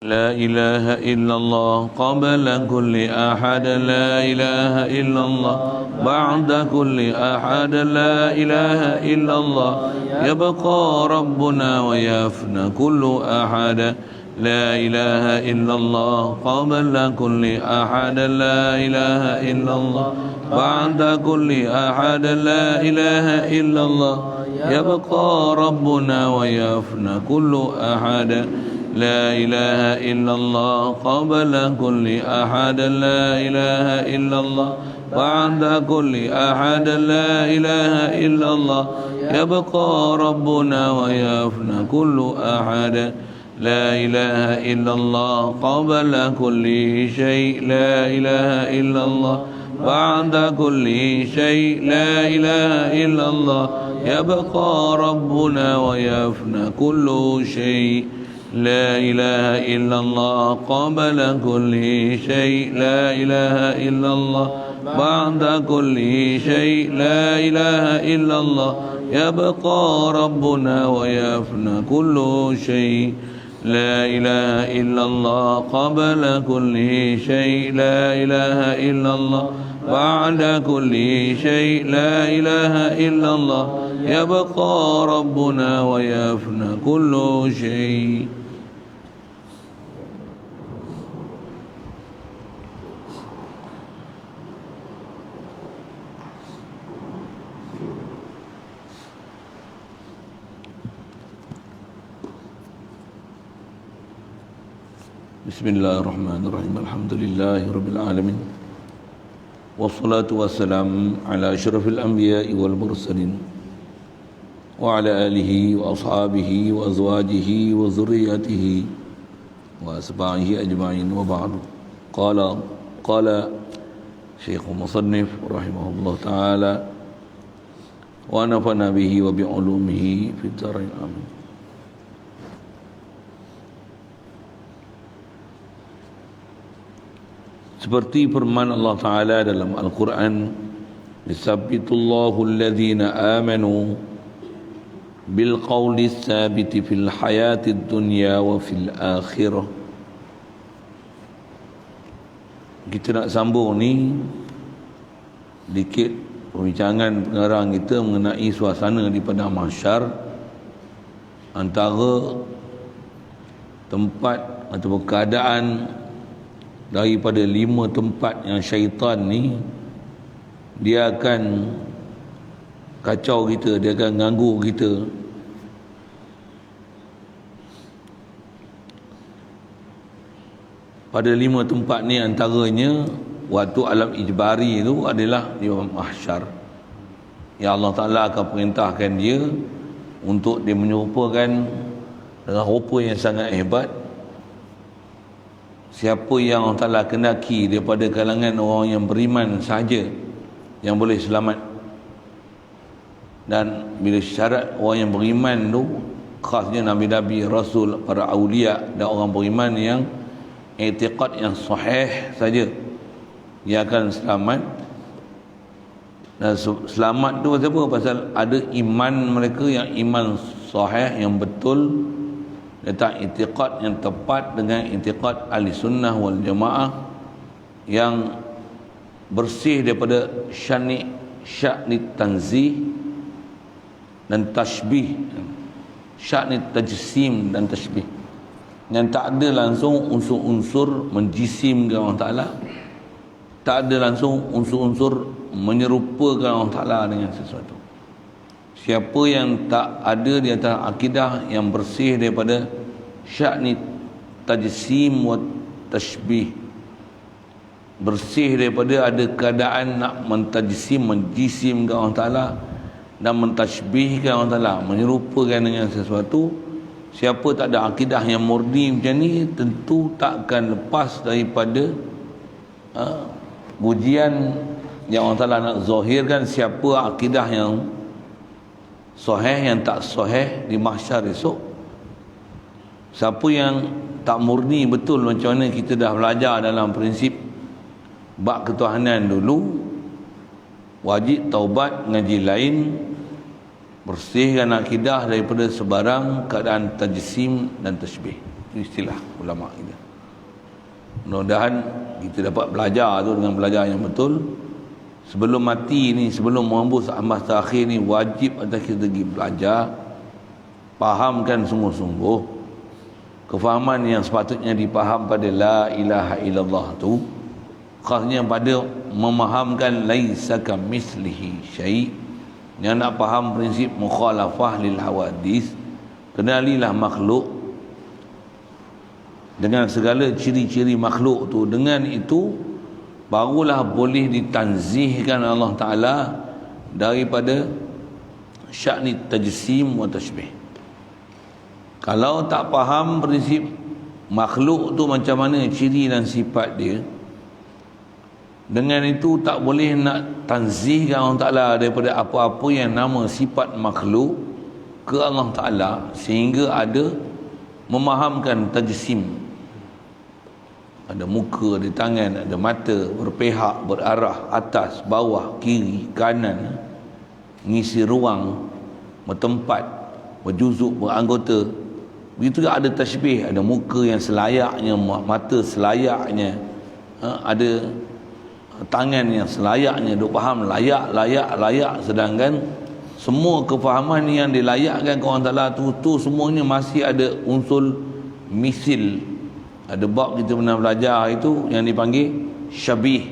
لا إله إلا الله قبل كل أحد لا إله إلا الله بعد كل أحد لا إله إلا الله يبقى ربنا ويفنى كل أحد لا إله إلا الله قبل كل أحد لا إله إلا الله بعد كل أحد لا إله إلا الله يبقى ربنا ويفنى كل أحد لا إله إلا الله قبل كل أحد لا إله إلا الله بعد كل أحد لا إله إلا الله يبقى ربنا ويفنى كل أحد لا إله إلا الله قبل كل شيء لا إله إلا الله بعد كل شيء لا إله إلا الله يبقى ربنا ويفنى كل شيء لا إله إلا الله قبل كل شيء لا إله إلا الله بعد كل شيء لا إله إلا الله يبقى ربنا ويفنى كل شيء لا إله إلا الله قبل كل شيء لا إله إلا الله بعد كل شيء لا إله إلا الله يبقى ربنا ويفنى كل شيء. Bismillahirrahmanirrahim. Alhamdulillahi rabbil alamin. Wassalatu wassalamu ala asyrafil anbiya'i wal mursalin wa ala alihi wa ashabihi wa azwajihi wa zurriyyatihi wa asbahihi ajma'in wa ba'du. Qala Syekh Musannif rahimahullah ta'ala wa nafa'na bihi wa bi'ulumihi fid dharain amin. Seperti firman Allah Ta'ala dalam Al-Quran, Yusabbitullahu alladhina amanu bil qawli tsabiti fil hayatid dunya wa fil akhirah. Kita nak sambung ni dikit perbincangan pengarang kita mengenai suasana di padang mahsyar, antara tempat atau keadaan daripada 5 tempat yang syaitan ni dia akan kacau kita, dia akan ganggu kita. Pada 5 tempat ni antaranya waktu alam ijbari itu adalah di mahsyar. Ya Allah Ta'ala akan perintahkan dia untuk dia menyerupakan dengan rupa yang sangat hebat. Siapa yang Allah Ta'ala kendaki daripada kalangan orang yang beriman sahaja yang boleh selamat. Dan bila syarat orang yang beriman tu, khasnya Nabi-Nabi, Rasul, para awliya dan orang beriman yang i'tiqad yang sahih saja yang akan selamat. Dan selamat tu pasal apa? Pasal ada iman mereka yang iman sahih, yang betul, letak i'tiqad yang tepat dengan i'tiqad ahli sunnah wal jamaah, yang bersih daripada sya'ni tanzih dan tashbih, sya'ni tajsim dan tashbih, yang tak ada langsung unsur-unsur menjisimkan Allah Ta'ala, tak ada langsung unsur-unsur menyerupakan Allah Ta'ala dengan sesuatu. Siapa yang tak ada di atas akidah yang bersih daripada sya'ni tajsim wa tashbih, bersih daripada ada keadaan nak mentajsim, menjisimkan Allah Ta'ala dan mentashbihkan Allah Ta'ala, menyerupakan dengan sesuatu. Siapa tak ada akidah yang murni macam ni, tentu takkan lepas daripada ujian yang Allah Ta'ala nak zahirkan siapa akidah yang sahih, yang tak sahih di mahsyar esok. Siapa yang tak murni betul, macam mana kita dah belajar dalam prinsip bab ketuhanan dulu, wajib taubat, ngaji lain, bersihkan akidah daripada sebarang keadaan tajsim dan tasbih. Itu istilah ulama kita. Mudah-mudahan kita dapat belajar tu dengan belajar yang betul. Sebelum mati ni, sebelum menghembus amas terakhir ni, wajib atas kita pergi belajar, fahamkan sungguh-sungguh kefahaman yang sepatutnya dipaham pada la ilaha illallah tu, khasnya pada memahamkan laisa kamitslihi syai'. Yang nak faham prinsip mukhalafah lil hawadis, kenalilah makhluk dengan segala ciri-ciri makhluk tu. Dengan itu barulah boleh ditanzihkan Allah Ta'ala daripada sya'ni tajsim wa tashbih. Kalau tak faham prinsip makhluk tu macam mana ciri dan sifat dia, dengan itu tak boleh nak tanzihkan Allah Ta'ala daripada apa-apa yang nama sifat makhluk ke Allah Ta'ala, sehingga ada memahamkan tajsim. Ada muka, ada tangan, ada mata, berpihak, berarah, atas, bawah, kiri, kanan, ngisi ruang, bertempat, berjuzuk, beranggota. Begitu juga ada tashbih, ada muka yang selayaknya, mata selayaknya, ada tangan yang selayaknya. Duk faham layak, sedangkan semua kefahaman yang dilayakkan ke Allah Ta'ala tu semuanya masih ada unsur misil. Ada bab kita pernah belajar itu yang dipanggil syabih,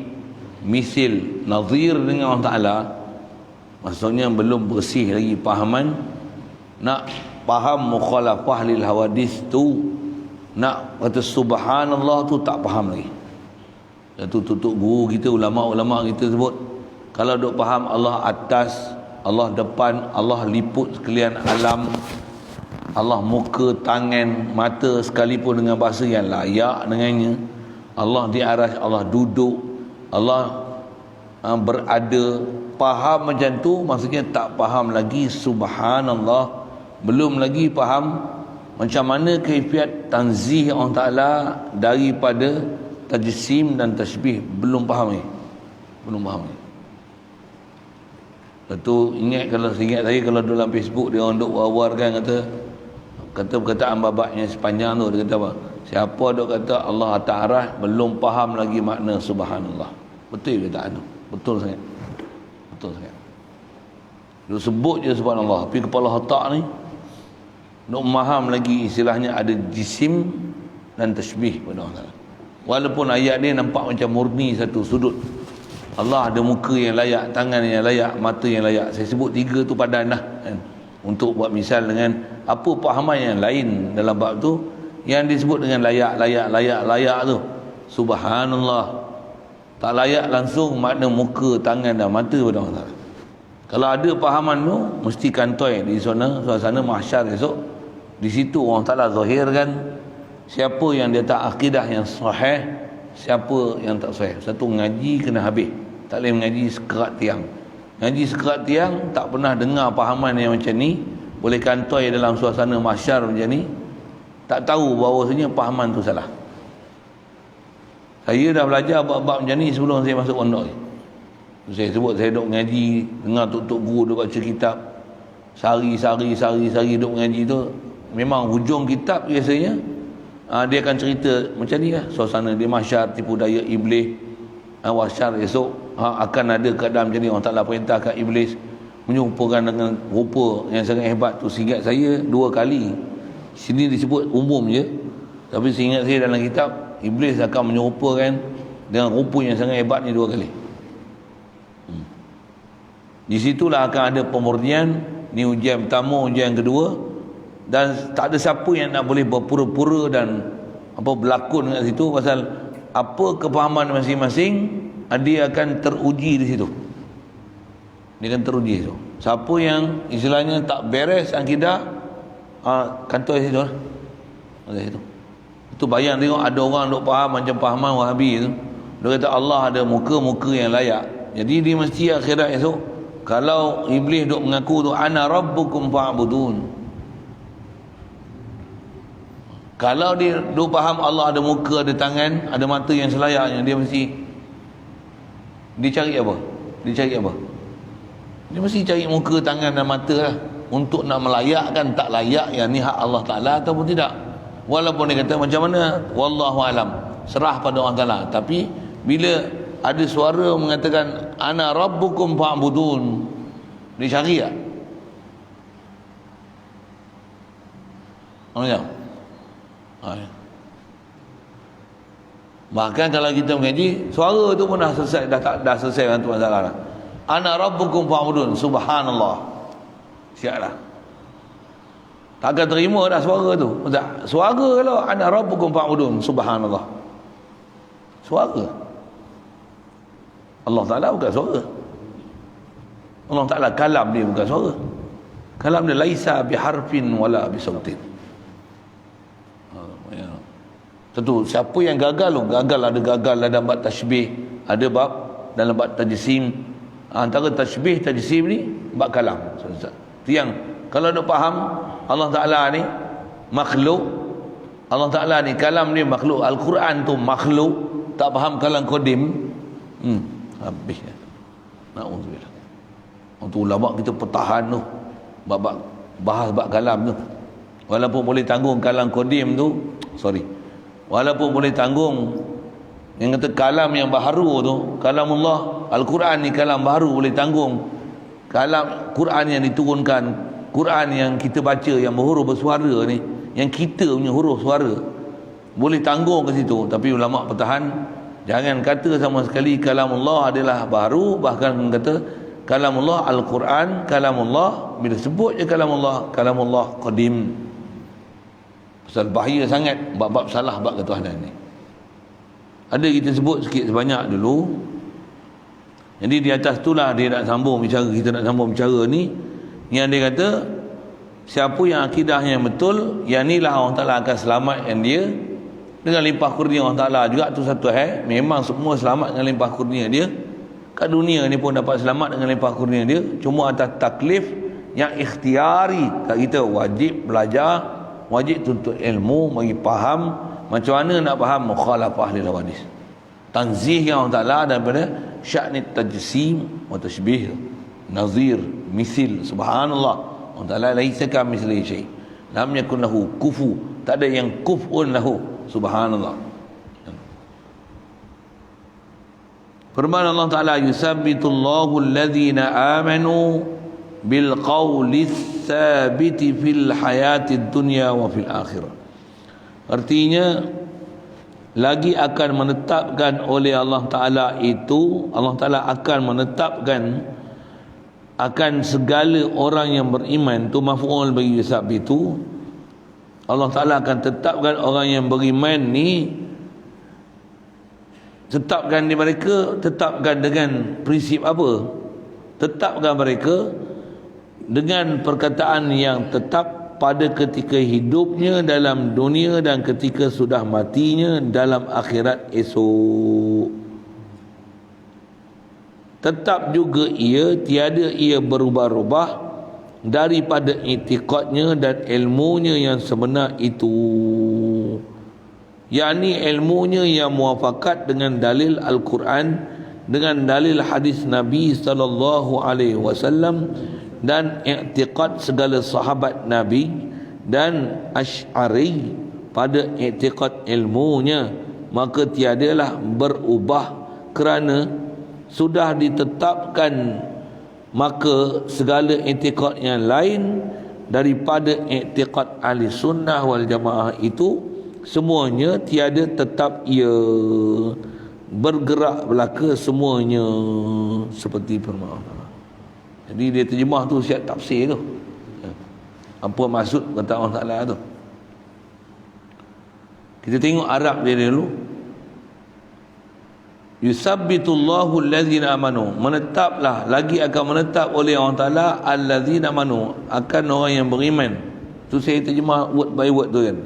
misil, nazir dengan Allah Ta'ala. Maksudnya belum bersih lagi fahaman. Nak faham mukhalafah lil hawadis tu, nak kata subhanallah tu tak faham lagi. Itu tutup guru kita, ulama-ulama kita sebut, kalau duk faham Allah atas, Allah depan, Allah liput sekalian alam, Allah muka, tangan, mata, sekalipun dengan bahasa yang layak dengannya, Allah di aras, Allah duduk, Allah berada, faham macam tu, maksudnya tak faham lagi subhanallah, belum lagi faham macam mana kaifiat tanzih Allah Ta'ala daripada tajsim dan tashbih. Belum faham ni, belum faham ni. Lepas tu ingat, kalau ingat saya, kalau dalam Facebook dia orang duk war-warkan kata perkataan babaknya sepanjang tu, dia kata apa? Siapa duk kata Allah atas arah belum faham lagi makna subhanallah. Betul perkataan tu, betul sangat, betul sangat. Duk sebut je subhanallah, tapi kepala otak ni duk memaham lagi istilahnya ada jisim dan tashbih pada Allah. Walaupun ayat ni nampak macam murni satu sudut, Allah ada muka yang layak, tangan yang layak, mata yang layak. Saya sebut tiga tu padan lah kan? Untuk buat misal dengan apa pahaman yang lain dalam bab tu yang disebut dengan layak tu. Subhanallah tak layak langsung makna muka, tangan dan mata pada Allah. Kalau ada pahaman tu, mesti kantoi di sana suasana mahsyar esok. Di situ Allah Ta'ala zahirkan siapa yang dia tak akidah yang sahih, siapa yang tak sahih. Satu, ngaji kena habis, tak boleh mengaji sekerat tiang. Ngaji sekerat tiang tak pernah dengar pahaman yang macam ni, boleh kantoi dalam suasana mahsyar macam ni, tak tahu bahawasanya pahaman tu salah. Saya dah belajar bab-bab macam ni sebelum saya masuk pondok ni. Saya sebut saya duk mengaji, dengar tok-tok guru duk baca kitab, sehari duk mengaji tu. Memang hujung kitab biasanya dia akan cerita macam ni lah, suasana di mahsyar, tipu daya iblis, wasyar esok akan ada keadaan macam ni. Allah Ta'ala perintahkan iblis menyerupakan dengan rupa yang sangat hebat tu. Seingat saya 2 kali, sini disebut umum je, tapi seingat saya dalam kitab iblis akan menyerupakan dengan rupa yang sangat hebat ni 2 kali. Di situlah akan ada pemurnian. Ni ujian pertama, ujian kedua, dan tak ada siapa yang nak boleh berpura-pura dan berlakon kat situ, pasal apa kepahaman masing-masing dia akan teruji di situ. Dia akan teruji situ. Siapa yang istilahnya tak beres akidah, kantoi situ lah. Situ. Itu bayang tengok ada orang duk faham macam pahaman Wahabi tu. Dia kata Allah ada muka yang layak. Jadi dia mesti akhirat esok, kalau iblis duk mengaku tu ana rabbukum fa'budun, kalau dia duk faham Allah ada muka, ada tangan, ada mata yang selayaknya, dia mesti dicari apa? Dia mesti cari muka, tangan dan mata lah, untuk nak melayakkan tak layak yang ni hak Allah Ta'ala ataupun tidak. Walaupun dia kata macam mana, wallahu alam, serah pada Allah Taala. Tapi bila ada suara mengatakan ana rabbukum fa'budun, dia cari tak? Ya. Bahkan kalau kita mengaji, suara tu pun dah selesai, dah selesai dengan tu masalah. Ana rabbukum fa'budun, subhanallah. Siaplah. Takkan terima dah suara tu. Suara kalau ana rabbukum fa'budun, subhanallah. Suara. Allah Ta'ala bukan suara. Allah Ta'ala kalam dia bukan suara. Kalam dia laisa biharfin wala bisautin. Tentu siapa yang gagal tu, ada gagal dalam bab tashbih, ada bab dalam bab tajsim. Antara tashbih tajsim ni bab kalam. Itu yang kalau nak faham Allah Taala ni makhluk, Allah Taala ni kalam ni makhluk, Al-Quran tu makhluk, tak faham kalam qadim, habis. Naudzubillah. Untuk ulama kita pertahan tu bab bahas bab kalam tu. Walaupun boleh tanggung kalam qadim tu, walaupun boleh tanggung yang kata kalam yang baharu tu, kalamullah, Al-Quran ni kalam baharu, boleh tanggung kalam Quran yang diturunkan, Quran yang kita baca yang berhuruf bersuara ni, yang kita punya huruf suara, boleh tanggung ke situ. Tapi ulama pertahan, jangan kata sama sekali kalamullah adalah baharu. Bahkan kata kalamullah Al-Quran, kalamullah, bila sebut je kalamullah qadim. Pasal bahaya sangat bab-bab salah bab ketuhanan ni. Ada kita sebut sikit sebanyak dulu. Jadi di atas itulah dia nak sambung bicara, kita nak sambung bicara ni. Yang dia kata, siapa yang akidahnya yang betul, yang inilah Allah Ta'ala akan selamatkan dia dengan limpah kurnia Allah Ta'ala juga. Tu satu hal, memang semua selamat dengan limpah kurnia dia. Kat dunia ni pun dapat selamat dengan limpah kurnia dia. Cuma atas taklif yang ikhtiari, kat kita wajib belajar, wajib tuntut ilmu, bagi faham macam mana nak faham mukhalafah ahli hadis, tanzih yang Allah Ta'ala daripada sya'ni tajsim wa tashbih, nazir, misil. Subhanallah, Allah Ta'ala laisa kamitslihi syai', lam yakun lahu kufu, tak ada yang kufun lahu. Subhanallah. Firman Allah Ta'ala, yusabbitullahu alladhina amanu bil qawli tsabiti fil hayatid dunya wa fil akhirah. Artinya lagi akan menetapkan oleh Allah Ta'ala itu, Allah Ta'ala akan menetapkan akan segala orang yang beriman. Tu maf'ul bagi yusabitu. Allah Ta'ala akan tetapkan orang yang beriman ni, tetapkan di mereka, tetapkan dengan prinsip apa? Tetapkan mereka dengan perkataan yang tetap pada ketika hidupnya dalam dunia dan ketika sudah matinya dalam akhirat esok. Tetap juga ia, tiada ia berubah-ubah daripada i'tiqadnya dan ilmunya yang sebenar itu, yakni ilmunya yang muafakat dengan dalil Al-Quran, dengan dalil hadis Nabi sallallahu alaihi wasallam, dan i'tiqad segala sahabat Nabi dan Asy'ari pada i'tiqad ilmunya, maka tiadalah berubah kerana sudah ditetapkan. Maka segala i'tiqad yang lain daripada i'tiqad ahli sunnah wal jamaah itu semuanya tiada, tetap ia bergerak belaka semuanya seperti firman Allah. Jadi dia terjemah tu siap tafsir tu, apa maksud kata Allah Ta'ala tu. Kita tengok Arab dia dulu. Yusabbitullahu allazina amanu, menetaplah, lagi akan menetap oleh Allah Ta'ala allazina amanu, akan orang yang beriman. Tu saya terjemah word by word tu kan.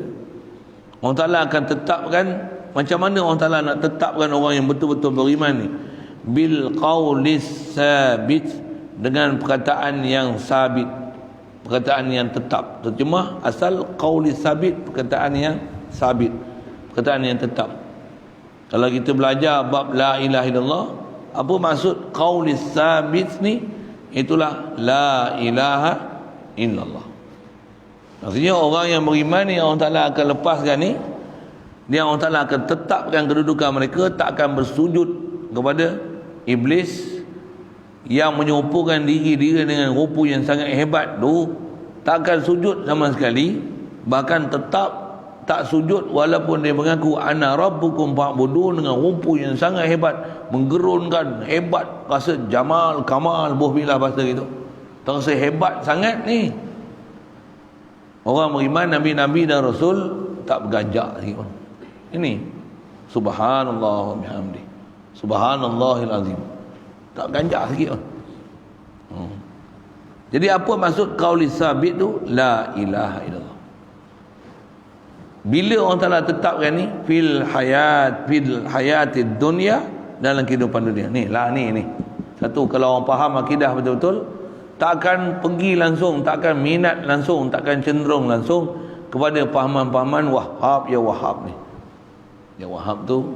Allah Ta'ala akan tetapkan, macam mana Allah Ta'ala nak tetapkan orang yang betul-betul beriman ni? Bil qawlis sabit, dengan perkataan yang sabit, perkataan yang tetap. Terjemah asal qawlis sabit, perkataan yang sabit, perkataan yang tetap. Kalau kita belajar bab la ilaha illallah, apa maksud qawlis sabit ni? Itulah la ilaha illallah. Maksudnya orang yang beriman ni Allah Ta'ala akan lepaskan ni, dia Allah Ta'ala akan tetapkan kedudukan mereka, tak akan bersujud kepada iblis yang menyerupakan diri dia dengan rupa yang sangat hebat tu. Tak akan sujud sama sekali, bahkan tetap tak sujud walaupun dia mengaku ana rabbukum fa'budun dengan rupa yang sangat hebat, menggerunkan, hebat, rasa jamal, kamal, bohbilah bahasa gitu. Terasa hebat sangat ni. Orang beriman, nabi-nabi dan rasul tak berganjak lagi pun. Ini subhanallah wa bihamdi, subhanallahil azim, tak ganjak sikit pun. Jadi apa maksud qauli sabit tu? La ilaha illallah. Bila orang Ta'ala tetapkan ni fil hayatid dunya, dalam kehidupan dunia ni lah, ni satu, kalau orang faham akidah betul-betul, tak akan pergi langsung, tak akan minat langsung, tak akan cenderung langsung kepada pahaman-pahaman Wahhab. Ya Wahhab ni, ya Wahhab tu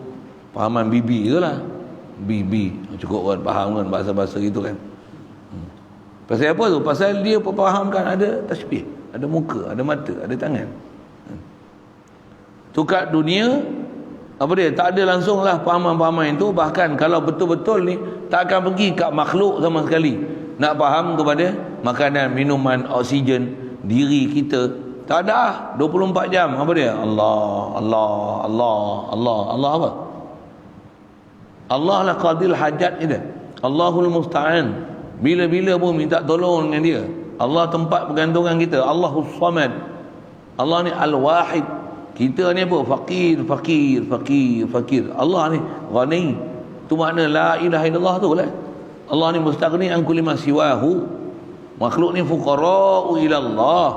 pahaman bibi tu lah, bibi cukup kan faham kan bahasa-bahasa gitu kan. Pasal apa tu? Pasal dia fahamkan ada tasbih, ada muka, ada mata, ada tangan. Tu kat dunia apa dia, tak ada langsung lah pahaman-pahaman itu. Bahkan kalau betul-betul ni tak akan pergi kat makhluk sama sekali nak faham kepada makanan, minuman, oksigen diri kita. Tak ada 24 jam apa dia? Allah, Allah, Allah, Allah, Allah apa? Allah lah qadil hajat kita. Allahul musta'an. Bila-bila pun minta tolong dengan dia. Allah tempat pergantungan kita. Allahus samad. Allah ni al-wahid. Kita ni apa? Fakir. Allah ni ghani. Tu makna la ilaha illallah tu lah. Allah ni mustaghni an kulli ma siwahu. Makhluk ni fuqara'u ila Allah.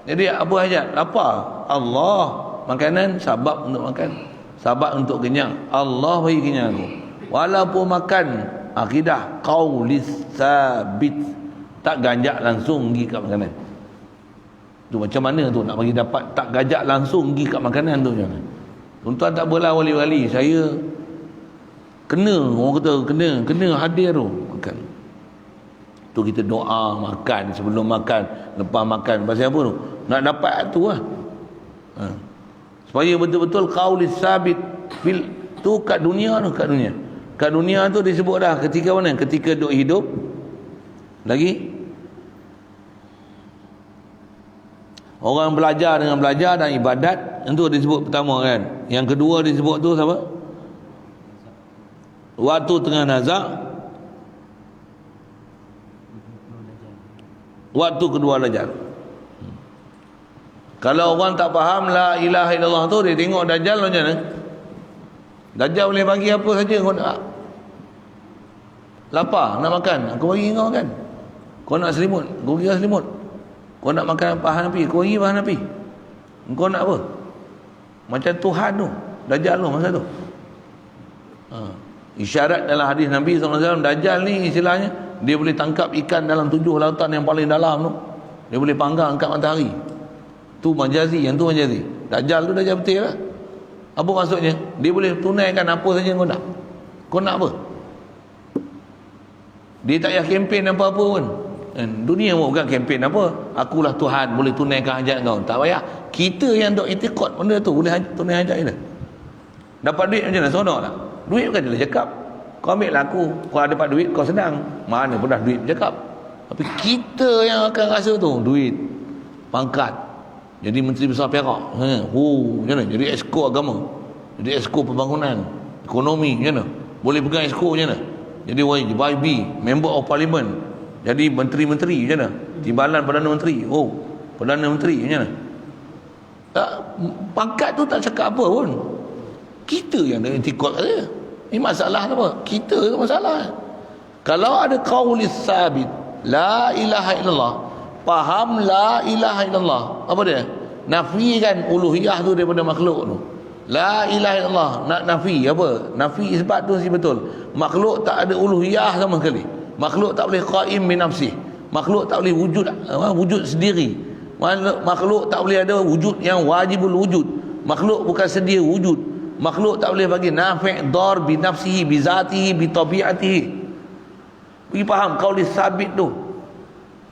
Jadi apa hajat? Lapar, Allah. Makanan, sabab untuk makan, sabab untuk kenyang, Allah bagi kenyang tu. Walaupun makan, akidah qaulis sabit, tak ganjak langsung pergi kat makanan tu. Macam mana tu nak bagi dapat tak ganjak langsung pergi kat makanan tu? Macam mana? Tuan-tuan tak apalah wali-wali, saya kena, orang kata kena hadir tu makan tu. Kita doa makan, sebelum makan, lepas makan. Pasal apa tu? Nak dapat tu lah. Supaya betul-betul qaulis sabit fil tu kat dunia tu, kat dunia tu disebut dah ketika mana? Ketika duk hidup lagi. Orang belajar dengan belajar dan ibadat, itu disebut pertama kan. Yang kedua disebut tu siapa? Waktu tengah nazak. Waktu kedua dajjal. Kalau orang tak faham la ilaha illallah tu, dia tengok dajjal macam mana? Dajjal boleh bagi apa saja kau nak. Lapar nak makan, aku bagi kau makan. Kau nak selimut, kau bagi selimut. Kau nak makan pahan api, kau bagi pahan api. Kau nak apa? Macam Tuhan tu, dajjal tu masa tu. Isyarat dalam hadis Nabi SAW, dajjal ni istilahnya dia boleh tangkap ikan dalam 7 lautan yang paling dalam tu. Dia boleh panggang angkat matahari. Tu majazi, yang tu majazi. Dajjal tu dajjal betul lah. Apa maksudnya? Dia boleh tunaikan apa saja kau nak. Kau nak apa? Dia tak payah kempen apa-apa pun. Dunia bukan kempen apa. Akulah Tuhan, boleh tunaikan hajat kau. Tak payah. Kita yang duk itikad benda tu boleh tunai hajat kita. Dapat duit macam mana? Seronok tak? Duit bukan dia cakap. Kau ambil lah aku, kau ada dapat duit kau senang. Mana pun dah duit bercakap. Tapi kita yang akan rasa tu duit, pangkat, jadi Menteri Besar Perak, macam mana? Jadi esko agama, jadi esko pembangunan, ekonomi, macam mana? Boleh pegang esko macam mana? Jadi YB, Member of Parliament, jadi menteri-menteri macam mana? Timbalan Perdana Menteri, Perdana Menteri macam mana? Pangkat tu tak cakap apa pun. Kita yang dah intikad dia. Ini masalah apa? Kita tu masalah. Kalau ada qaulis sabit la ilaha illallah, faham la ilaha illallah, apa dia? Nafikan uluhiyah tu daripada makhluk tu. La ilaha illallah, nak nafi apa? Nafi isbat tu si betul. Makhluk tak ada uluhiyah sama sekali. Makhluk tak boleh qaim bi nafsih. Makhluk tak boleh wujud sendiri. Makhluk tak boleh ada wujud yang wajibul wujud. Makhluk bukan sedia wujud. Makhluk tak boleh bagi nafi' dar bi nafsihi bi zatihi bi tabi'atihi. Pergi faham qaulis sabit tu.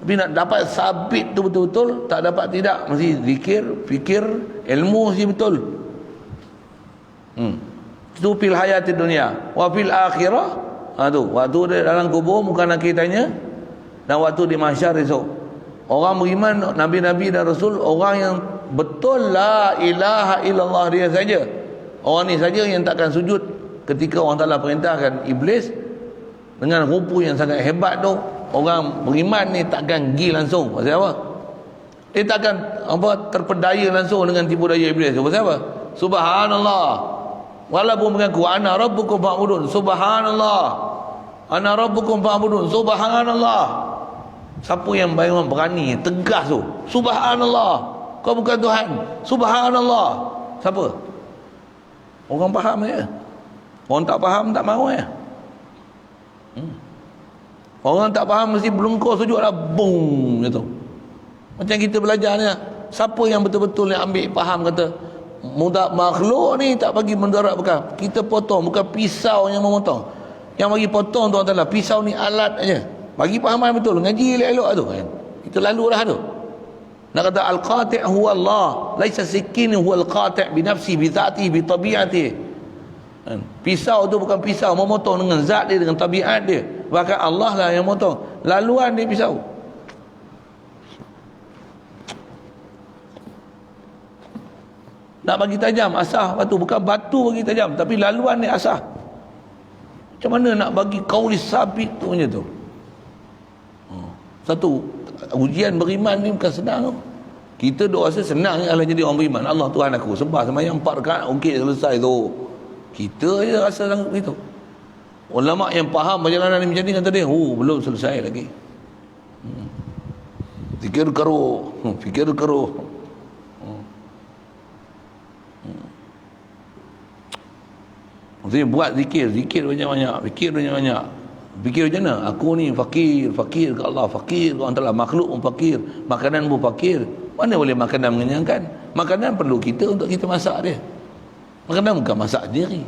Tapi nak dapat sabit tu betul-betul, tak dapat tidak, mesti zikir, fikir, ilmu mesti betul. Itu fil hayatid dunia. Wa fil akhirah, tu waktu dia dalam kubur muka nakir tanya, dan waktu di mahsyar esok. Orang beriman nabi-nabi dan rasul, orang yang betul la ilaha illallah dia saja. Orang ni saja yang takkan sujud ketika orang Taala perintahkan. Iblis dengan rupa yang sangat hebat tu, orang beriman ni takkan pergi langsung. Pasal apa? Dia takkan terpedaya langsung dengan tipu daya iblis. Pasal apa? Subhanallah. Walaupun mengaku ana rabbukum fa'budun. Subhanallah. Ana rabbukum fa'budun. Subhanallah. Siapa yang bayang berani tegas tu? Subhanallah. Kau bukan Tuhan. Subhanallah. Siapa? Orang faham je. Orang tak faham tak mahu je. Orang tak faham mesti belengkor sujud lah, boom gitu. Macam kita belajar ni, siapa yang betul-betul yang ambil faham kata mudah makhluk ni tak bagi mendarat bekal, kita potong, bukan pisau yang memotong. Yang bagi potong tu adalah pisau ni alat aja. Bagi fahaman betul, ngaji elok-elok tu kan. Kita lalu dah tu. Nak kata al-qati' huwa Allah, laisa sikin huwa al-qati' bi nafsi bi dhatihi bi tabi'atihi. Pisau tu bukan pisau memotong dengan zat dia, dengan tabiat dia. Bahkan Allah lah yang motong. Laluan dia pisau. Nak bagi tajam asah batu, bukan batu bagi tajam, tapi laluan dia asah. Macam mana nak bagi kaulis sabit tu macam tu? Satu, ujian beriman ni bukan senang tu. Kita duk rasa senang kalau jadi orang beriman. Allah Tuhan aku, sembah sembahyang 4 rakaat, okey selesai tu. Kita je rasa begitu. Ulama yang faham perjalanan ni macam ni kata dia, belum selesai lagi. Fikir karo, fikir karo. Maksudnya buat zikir banyak-banyak, fikir banyak-banyak. Fikir macam mana? Aku ni fakir ke Allah, fakir ke orang Taala, makhluk pun fakir, makanan pun fakir. Mana boleh makanan mengenyangkan? Makanan perlu kita untuk kita masak dia. Makanan bukan masak sendiri.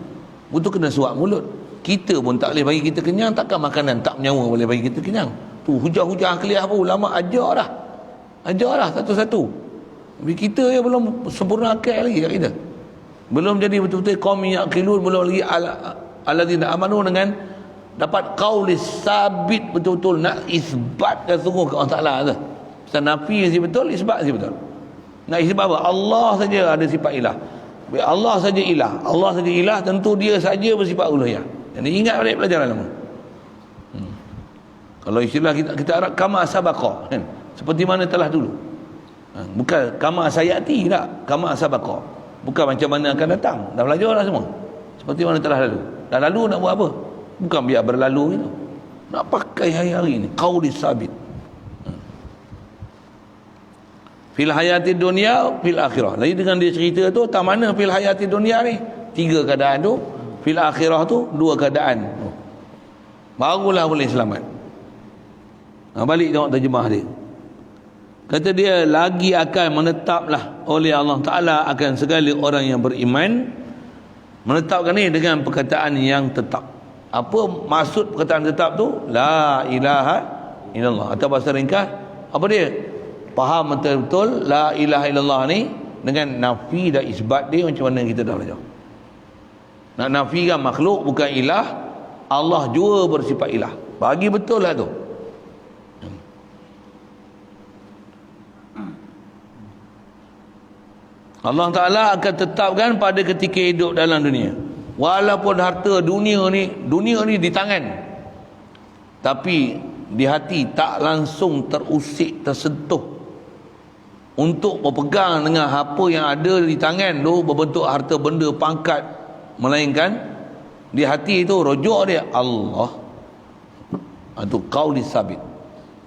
Itu kena suap mulut. Kita pun tak boleh bagi kita kenyang, takkan makanan tak menyawa boleh bagi kita kenyang. Tu hujah-hujah akliah apa ulama ajar dah. Ajar dah satu-satu. Tapi kita ya belum sempurna akal lagi kat kita. Belum jadi betul-betul qaum yaqilun, belum lagi alladzina amanu dengan dapat qaulis sabit betul-betul nak isbatkan sungguh ke Allah Taala tu. Pasal nafi si betul, isbat si betul. Nak isbat apa? Allah saja ada sifat ilah. Allah saja ilah. Allah saja ilah, tentu dia saja bersifat uluhiyah. Jadi ingat balik pelajaran lama. Kalau istilah kita Arab kama sabaqa kan? Seperti mana telah dulu. Bukan kama sayati tak, kama sabaqa. Bukan macam mana akan datang. Dah belajar dah semua. Seperti mana telah lalu. Dah lalu nak buat apa? Bukan biar berlalu gitu. Nak pakai hari-hari ni qaulis sabit. Fil hayati dunia, fil akhirah. Lagi dengan dia cerita tu, tak mana fil hayati dunia ni? 3 keadaan tu. Fil akhirah tu 2 keadaan. Barulah boleh selamat. Balik tengok terjemah dia. Kata dia, lagi akan menetaplah oleh Allah Ta'ala akan segala orang yang beriman. Menetapkan ni dengan perkataan yang tetap. Apa maksud perkataan tetap tu? La ilaha illallah. Atau bahasa ringkas, apa dia? Faham betul-betul la ilaha illallah ni dengan nafi dan isbat dia macam mana kita dah belajar. Nak nafikan makhluk bukan ilah, Allah jua bersifat ilah. Bagi betul lah tu. Allah Ta'ala akan tetapkan pada ketika hidup dalam dunia. Walaupun harta dunia ni di tangan, tapi di hati tak langsung terusik, tersentuh untuk berpegang dengan apa yang ada di tangan tu berbentuk harta benda, pangkat, melainkan di hati itu rujuk dia Allah. Itu qauli sabit.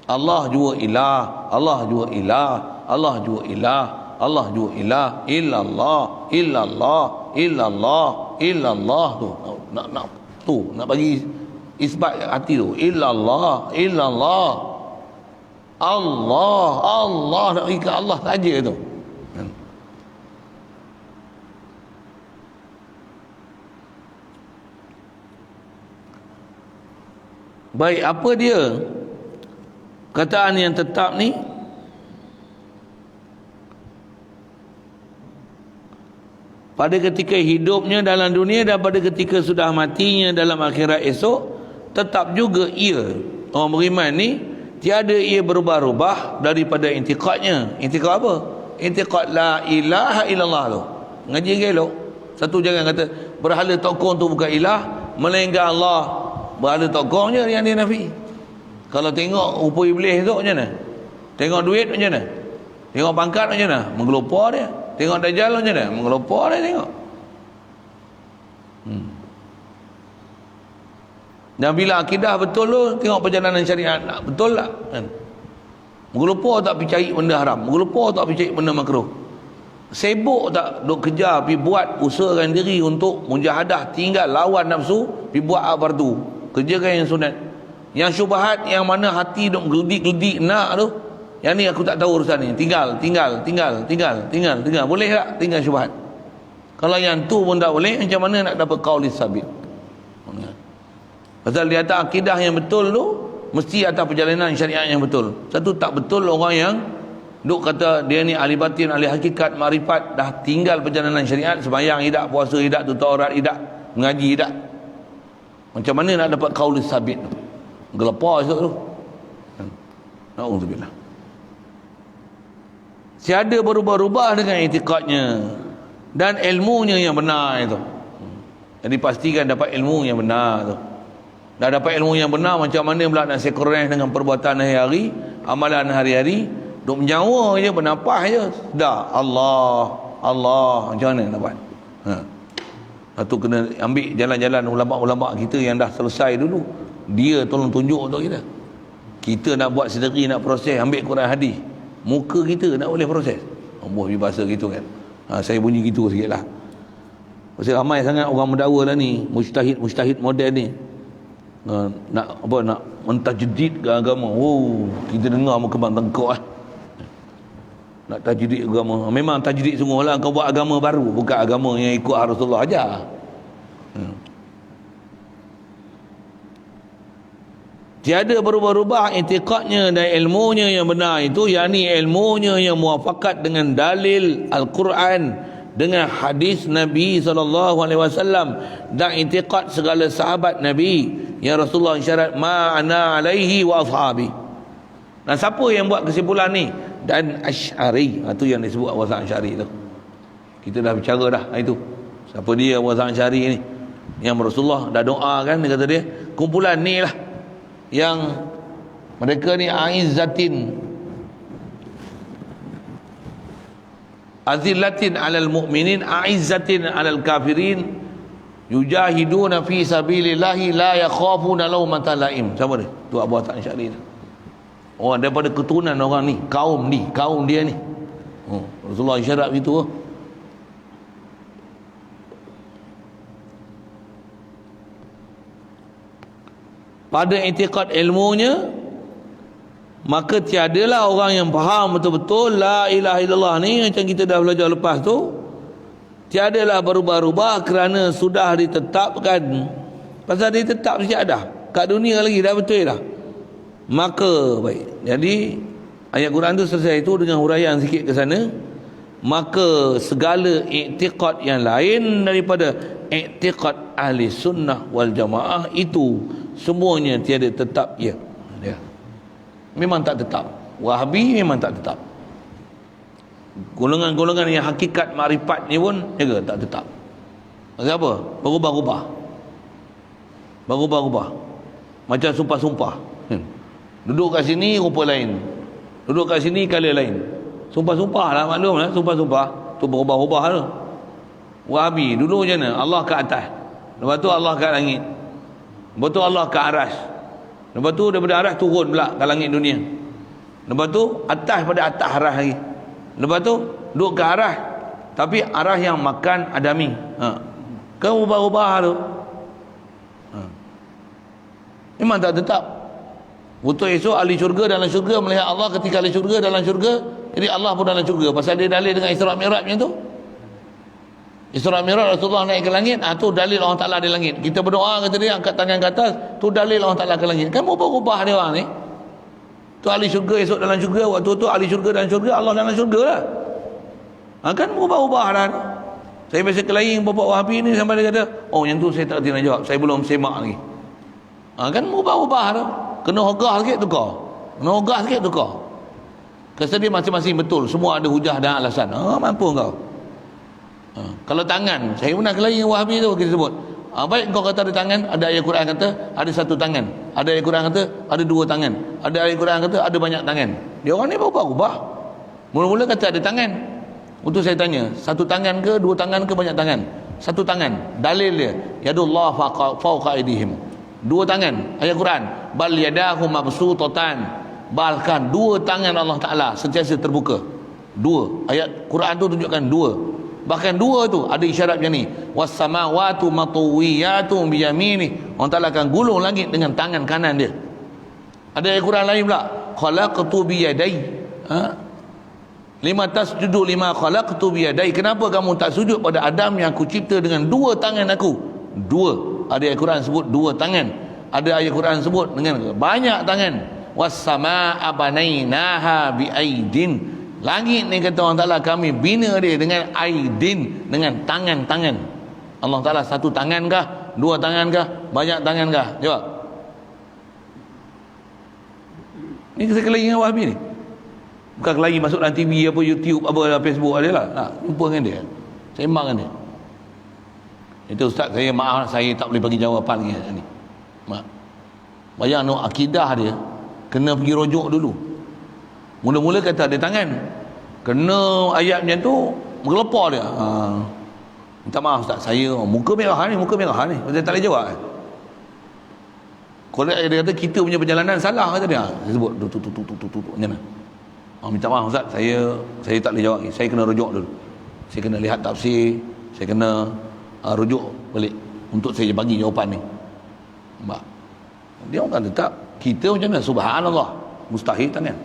Allah jua ilah, Allah jua ilah, Allah jua ilah, Allah jua ilah, illallah, illallah, illallah, illallah tu. Nak bagi isbat hati tu. Illallah, illallah. Allah nak bagi ke Allah saja tu. Baik, apa dia Perkataan yang tetap ni pada ketika hidupnya dalam dunia dan pada ketika sudah matinya dalam akhirat esok, tetap juga ia. Orang beriman ni tiada ia berubah-ubah daripada intikadnya. Intikad apa? Intikad la ilaha illallah tu. Ngaji elok. Satu jangan kata berhala tokong tu bukan ilah, melainkan Allah. Berhala tokong je yang dia nafi. Kalau tengok rupa iblis tu macam mana? Tengok duit macam mana? Tengok pangkat macam mana? Menggelopor dia. Tengok dajjal macam mana? Menggelopor dia tengok. Dan bila akidah betul tu, tengok perjalanan syariat nak betul tak? Kan? Menggelopor tak pergi cari benda haram? Menggelopor tak pergi cari benda makruh? Sibuk tak duk kejar, pergi buat, usahakan diri untuk mujahadah, tinggal lawan nafsu, pergi buat fardu, kerjakan yang sunat. Yang syubhat, yang mana hati duk geledik-geledik nak tu, yang ni aku tak tahu urusan ni, tinggal. Boleh tak tinggal syubhat? Kalau yang tu pun tak boleh, macam mana nak dapat qaulis sabit? Pasal di atas akidah yang betul tu, mesti atas perjalanan syariat yang betul. Satu tak betul orang yang duk kata dia ni ahli batin, ahli hakikat, makrifat, dah tinggal perjalanan syariat, sembahyang tidak, puasa tidak, tutur aurat tidak, mengaji tidak. Macam mana nak dapat qaulus sabit tu? Gelepar esok tu. Na'udzubillah. Tiada berubah-ubah dengan itikadnya dan ilmunya yang benar itu. Jadi pastikan dapat ilmu yang benar tu. Dah dapat ilmu yang benar, macam mana pula nak sinkronis dengan perbuatan hari-hari, amalan hari-hari, duk menyawa je, bernafas je, dah Allah, macam mana nak buat? Satu kena ambil jalan-jalan ulama-ulama kita yang dah selesai dulu, dia tolong tunjuk untuk kita. Kita nak buat sendiri, nak proses, ambil Quran hadis, muka kita nak boleh proses. Allah bahasa gitu kan. Saya bunyi gitu sikit lah. Pasal ramai sangat orang mendakwa lah ni, mujtahid moden ni, nak mentajdid ke agama. Kita dengar mau kembang tengkok lah. Nak tajdid agama. Memang tajdid sungguh lah, kau buat agama baru, bukan agama yang ikut Rasulullah aja. Tiada berubah-ubah itikadnya dan ilmunya yang benar itu, yakni ilmunya yang muafakat dengan dalil Al-Quran, dengan hadis Nabi SAW, dan itikad segala sahabat Nabi yang Rasulullah syarat ma'ana alaihi wa ashabi. Dan siapa yang buat kesimpulan ni? Dan Asy'ari. Itu yang disebut Abu Hasan Asy'ari tu. Kita dah bicara dah itu. Siapa dia Abu Hasan Asy'ari ni? Yang Rasulullah dah doa kan, dia kata dia, kumpulan ni lah yang mereka ni aizzatin azillatin alal mu'minin aizzatin alal kafirin yujahiduna fi sabilillahi la yakhafuna lawmata laim. Siapa dia? Tu Abu Hasan Asy'ari tu. Orang daripada keturunan orang ni, kaum dia ni. Rasulullah isyarat begitu. Pada i'tiqad ilmunya, maka tiadalah orang yang faham betul-betul la ilaha illallah ni macam kita dah belajar lepas tu, tiadalah berubah-ubah kerana sudah ditetapkan. Pasal dia tetap sejak dah kat dunia lagi, dah betul dah. Maka baik. Jadi ayat Quran tu selesai itu dengan huraian sikit ke sana. Maka segala i'tiqad yang lain daripada i'tiqad ahli sunnah wal jamaah itu semuanya tiada tetap ya. Memang tak tetap. Wahabi memang tak tetap. Golongan-golongan yang hakikat makrifat ni pun juga tak tetap. Maksud apa? Berubah-ubah. Macam sumpah-sumpah. Duduk kat sini rupa lain, duduk kat sini kala lain. Sumpah-sumpah lah, maklum lah, sumpah-sumpah tu berubah-ubah tu. Wahabi dulu macam mana? Allah ke atas, lepas tu Allah kat langit, lepas tu Allah ke aras, lepas tu daripada aras turun pula ke langit dunia, lepas tu atas pada atas aras lagi, lepas tu duduk ke aras, tapi aras yang makan adami. Kan ubah-ubah tu. Memang tak tetap. Betul esok ahli syurga dalam syurga melihat Allah ketika ahli syurga dalam syurga, jadi Allah pun dalam syurga. Pasal dia dalil dengan Isra Mi'raj macam tu. Isra Mi'raj Rasulullah naik ke langit, tu dalil Allah Ta'ala di langit. Kita berdoa kata dia angkat tangan ke atas, tu dalil Allah Ta'ala ke langit. Kan berubah-ubah dia orang ni. Tu ahli syurga esok dalam syurga, waktu tu ahli syurga dalam syurga, Allah dalam syurga lah. Kan berubah-ubah dah. Saya biasa kelaing bapak Wahabi ni sampai dia kata, oh yang tu saya tak nak jawab, saya belum semak lagi. Kan berubah-ubah dah. Kena hogah sikit tukar. Kena hogah sikit tukar. Kesan dia masing-masing betul, semua ada hujah dan alasan. Mampu kau. Kalau tangan, saya pernah kelaing Wahabi tu kita sebut. Baik kau kata ada tangan, ada ayat Quran kata ada satu tangan. Ada ayat Quran kata ada dua tangan. Ada ayat Quran kata ada banyak tangan. Dia orang ni berubah-ubah. Mula-mula kata ada tangan. Untuk saya tanya, satu tangan ke, dua tangan ke, banyak tangan? Satu tangan. Dalil dia, yadullah fawqa aydihim. Dua tangan, ayat Quran. Bal yadahu mabsutatan. Bahkan dua tangan Allah Ta'ala sentiasa terbuka. Dua. Ayat Quran tu tunjukkan dua. Bahkan dua tu ada isyarat macam ni. Was-samawatu matuwiyatun biyaminih. Allah Ta'ala akan gulung langit dengan tangan kanan dia. Ada ayat Quran lain pula. Khalaqtu biyadai. Lima tasjudu lima khalaqtu biyadai. Kenapa kamu tak sujud pada Adam yang aku cipta dengan dua tangan aku? Dua. Ada ayat Quran sebut dua tangan. Ada ayat Quran sebut dengan banyak tangan. Was-samaa'a banainaha biaidin. Langit ni kata Allah Ta'ala kami bina dia dengan aidin, dengan tangan-tangan. Allah Ta'ala satu tangan kah? Dua tangan kah? Banyak tangan kah? Jawab. Ni sekali dengan Wahabi ni. Bukan lagi masuk dalam TV apa, YouTube apa, Facebook ada lah. Jumpa dengan dia, sembang dengan dia. Itu ustaz, saya maaf saya tak boleh bagi jawapan ni. Mak. Bayang no akidah dia kena pergi rujuk dulu. Mula-mula kata ada tangan. Kena ayat macam tu menggelepar dia. Minta maaf ustaz, saya muka merah ni. Saya tak boleh jawab. Kalau dia kata kita punya perjalanan salah kata dia. Saya sebut tu macam mana? Minta maaf ustaz, saya tak boleh jawab ni. Saya kena rujuk dulu. Saya kena lihat tafsir, saya kena rujuk balik untuk saya bagi jawapan ni. Nampak? Dia orang tetap kita macam mana? Subhanallah. Mustahil tangan.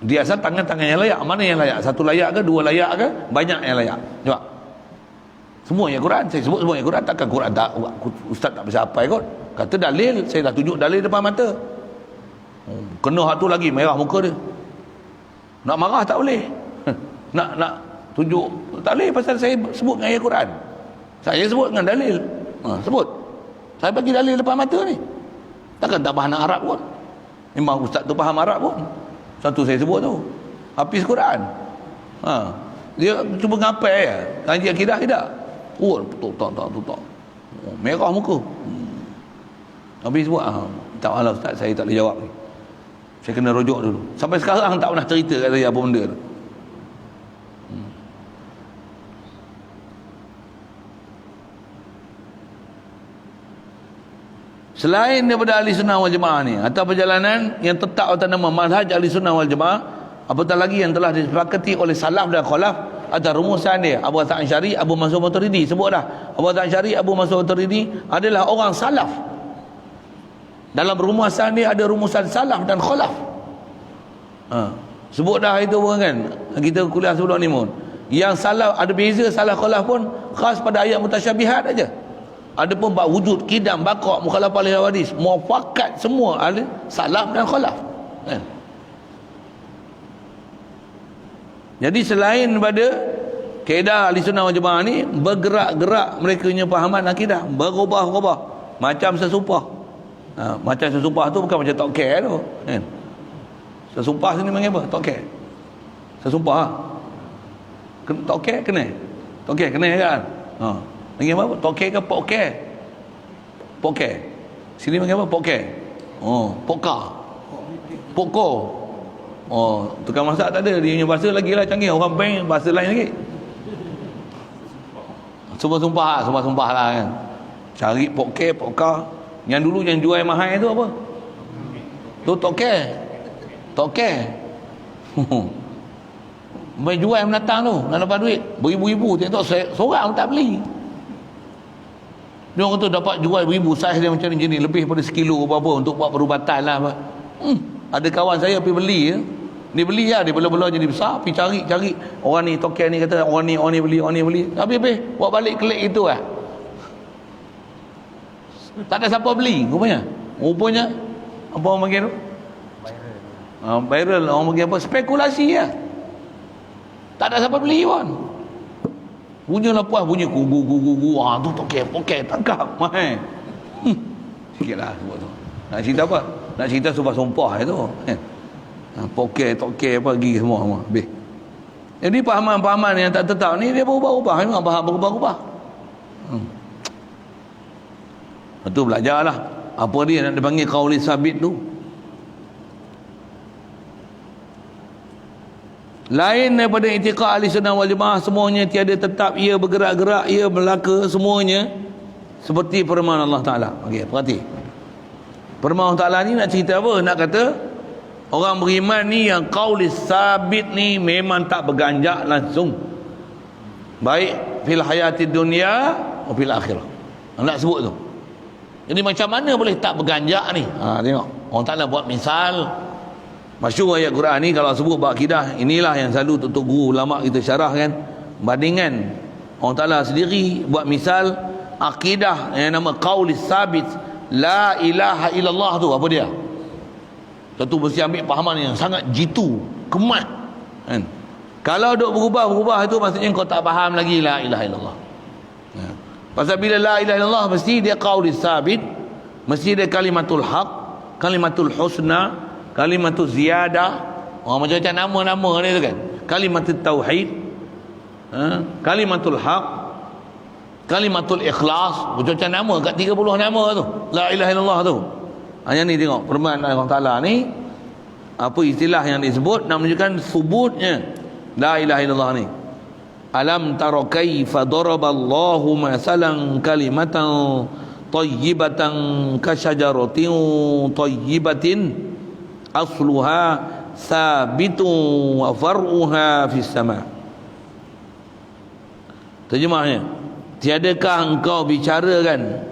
Dia asal tangan-tangan yang layak. Mana yang layak? Satu layak ke? Dua layak ke? Banyak yang layak. Nampak? Semua yang Quran. Saya sebut semua yang Quran. Takkan Quran tak, ustaz tak bisa apa kot. Kata dalil, saya dah tunjuk dalil depan mata. Kena hak tu lagi merah muka dia. Nak marah tak boleh. Nak tunjuk tak boleh pasal saya sebut dengan ayat Quran. Saya sebut dengan dalil. Sebut. Saya bagi dalil depan mata ni. Takkan tak faham Arab pun. Memang ustaz tu faham Arab pun. Satu saya sebut tu. Hafiz Quran. Dia cuba ngapai ya. Kaji akidah tidak. Tak. Merah muka. Habis sebut tak malah ustaz, saya tak boleh jawab ni. Saya kena rujuk dulu. Sampai sekarang tak pernah cerita kat saya apa benda tu. Selain daripada ahli sunnah wal jemaah ni, atau perjalanan yang tetap atas nama manhaj ahli sunnah wal jemaah, apatah lagi yang telah disepakati oleh salaf dan khalaf atas rumusan dia. Abu Hasan Asy'ari, Abu Mansur Maturidi, sebut dah. Abu Hasan Asy'ari, Abu Mansur Maturidi adalah orang salaf. Dalam rumusan dia ada rumusan salaf dan khalaf. Sebut dah itu pun kan. Kita kuliah sebelum ni pun. Yang salaf ada beza, salaf khalaf pun khas pada ayat mutasyabihat aja. Ada pun bab wujud, kidam, baqa', mukhalafah lil hadis, muafakat semua ada salaf dan khalaf. Kan? Jadi selain daripada kaedah ahli sunnah wal jemaah ni, bergerak-gerak mereka punya fahaman akidah, berubah-ubah macam sesumpah. Macam sesumpah tu bukan macam tok care tu kan. Sesumpah sini panggil apa? Tok care. Sesumpah tok care kena. Tok care kena kan. Panggil apa? Tok care ke pok care? Pok care. Sini panggil apa? Pok care. Poka. Poko. Tukang masak tak ada, dia punya bahasa lagi lah canggih. Orang bank bahasa lain lagi. Sumpah-sumpah lah kan. Cari pok care, poka. Yang dulu yang jual mahal tu apa? Tu toke. Main jual menatang tu, nak dapat duit beribu-ribu, tengok seorang tak beli. Dia orang tu dapat jual beribu, saiz dia macam ni, lebih pada sekilo apa-apa untuk buat perubatan lah. Ada kawan saya pergi beli ya. Dia beli lah, dia bela-bela jadi besar, pergi cari. Orang ni toke ni kata orang ni beli. Habis buat balik klik itu lah. Tak ada siapa beli rupanya apa orang panggil tu? Viral orang bagi apa? Spekulasi lah. Tak ada siapa beli pun. Bunyi lepas bunyi gugu. Tu okey tangkap. Sikitlah sebut tu. Nak cerita apa? Nak cerita sumpah-sumpah itu. Poket apa gigi semua. Habis. Jadi pahaman-pahaman yang tak tetap ni dia berubah-ubah. Memang faham berubah-ubah. Betul, belajarlah. Apa dia nak dipanggil qauli sabit tu? Lain daripada i'tiqad ahli sunnah wal jamaah, semuanya tiada tetap, ia bergerak-gerak, ia belaka, semuanya seperti firman Allah Ta'ala. Okey, perhati. Firman Allah Ta'ala ni nak cerita apa? Nak kata orang beriman ni yang qauli sabit ni memang tak berganjak langsung, baik fil hayati dunia atau fil akhirah. Nak sebut tu. Jadi macam mana boleh tak berganjak ni? Tengok. Allah Ta'ala buat misal. Masyhur ayat Quran ni kalau sebut bab akidah, inilah yang selalu tutup guru ulama kita syarah kan. Bandingan Allah Ta'ala sendiri buat misal akidah yang nama qauli sabit, la ilaha illallah tu apa dia? Tentu mesti ambil pahaman yang sangat jitu, kemat kan? Kalau duk berubah itu maksudnya kau tak faham lagi la ilaha illallah. Pasal bila la ilaha illallah mesti dia qauli sabit, mesti dia kalimatul haq, kalimatul husna, kalimatul ziyadah. Macam-macam nama-nama ni tu kan. Kalimatul tauhid, kalimatul haq, kalimatul ikhlas, macam-macam nama kat 30 nama tu la ilaha illallah tu. Yang ni tengok firman Allah Ta'ala ni, apa istilah yang disebut nak menunjukkan subutnya la ilaha illallah ni. Alam tara kaifa daraballahu masalan kalimatan tayyibatan kasyajaratin tayyibatin asluha sabitun wa far'uha fis sama. Terjemahnya, tiadakah engkau bicarakan,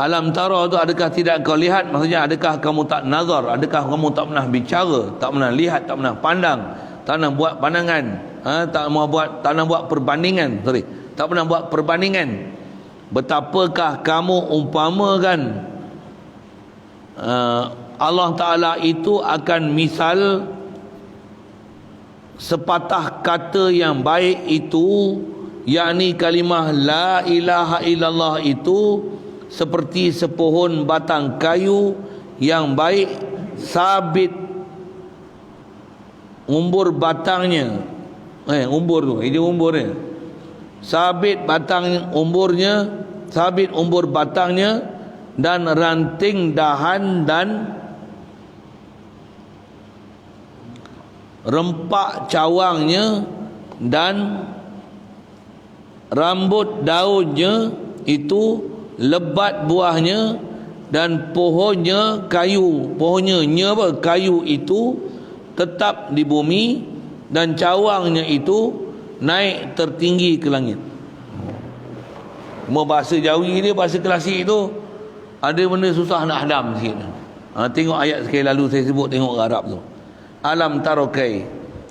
alam tara tu adakah tidak kau lihat, maksudnya adakah kamu tak nazar, adakah kamu tak pernah bicara, tak pernah lihat, tak pernah pandang, tak pernah buat pandangan, tak pernah buat perbandingan, tak pernah buat perbandingan. Betapakah kamu umpamakan Allah Ta'ala itu akan misal sepatah kata yang baik itu, yakni kalimah la ilaha illallah itu seperti sepohon batang kayu yang baik, sabit umbur batangnya, umbur tu, ini umburnya, sabit batang umburnya, sabit umbur batangnya, dan ranting dahan dan rempak cawangnya dan rambut daunnya itu lebat buahnya, dan pohonnya kayu, pohonnya apa? Kayu itu tetap di bumi, dan cawangnya itu naik tertinggi ke langit. Mau bahasa Jawi dia, bahasa klasik tu ada benda susah nak hadam sikit. Tengok ayat sekali lalu saya sebut, tengok Arab tu. Alam tarokai,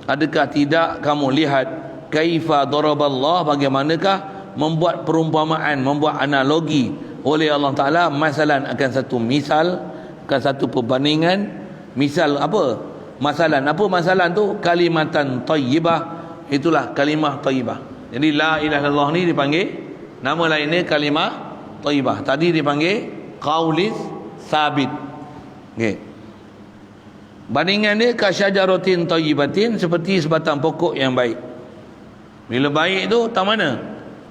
adakah tidak kamu lihat, kaifa daraballah, bagaimanakah membuat perumpamaan, membuat analogi oleh Allah Ta'ala, masalan akan satu misal, akan satu perbandingan. Misal apa? Masalan, apa masalan tu? Kalimatan tayyibah, itulah kalimah tayyibah. Jadi la ilaha illallah ni dipanggil, nama lainnya kalimah tayyibah. Tadi dipanggil qaulis sabit. Okey. Bandingan dia kasyajaratin tayyibatin, seperti sebatang pokok yang baik. Bila baik tu tak mana?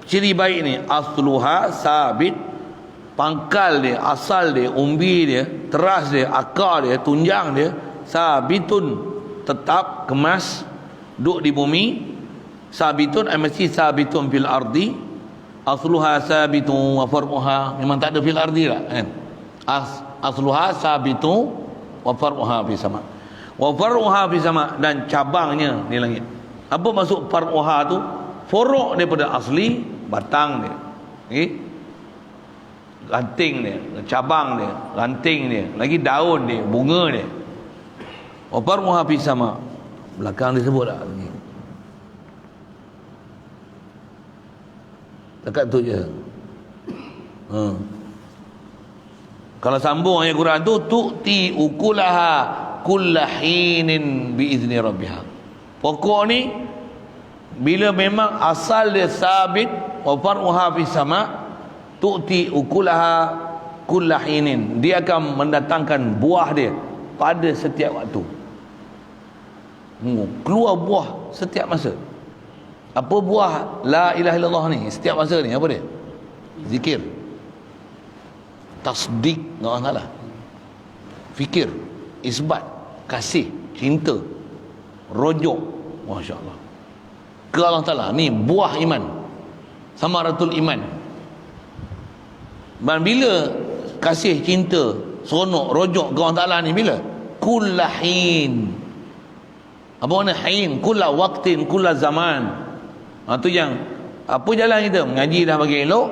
Ciri baik ni asluha sabit, pangkal dia, asal dia, umbi dia, teras dia, akar dia, tunjang dia sabitun, tetap, kemas, duduk di bumi. Sabitun mesti sabitun fil ardi, asluha sabitun wa far'uha, memang tak ada fil ardi lah kan. Asluha sabitun wa far'uha fi sama, wa far'uha fi sama, dan cabangnya di langit. Apa maksud far'uha tu? Furu' daripada asli, batang dia, ranting dia, cabang dia, ranting dia, lagi daun dia, bunga dia. Wa far'uha fi sama, belakang disebut tak lagi. Dekat tu je. Kalau sambung ayat Quran tu, tu'ti ukulaha kullahinin biizni rabbiha. Pokok ni bila memang asal dia sabit, wa far'uha fis sama, tu'ti ukulaha kullahinin, dia akan mendatangkan buah dia pada setiap waktu. Keluar buah setiap masa. Apa buah la ilaha illallah ni setiap masa ni? Apa dia? Zikir, tasdik dengan Allah Ta'ala, fikir, isbat, kasih, cinta, rojok, Masya Allah, ke Allah Ta'ala. Ni buah iman, samaratul iman. Dan bila kasih, cinta, seronok, rojok ke Allah Ta'ala ni bila? Kullahin. Apa makna hin? Kulla waktin, kulla zaman. Tu yang apa jalan kita? Mengaji dah bagi elok,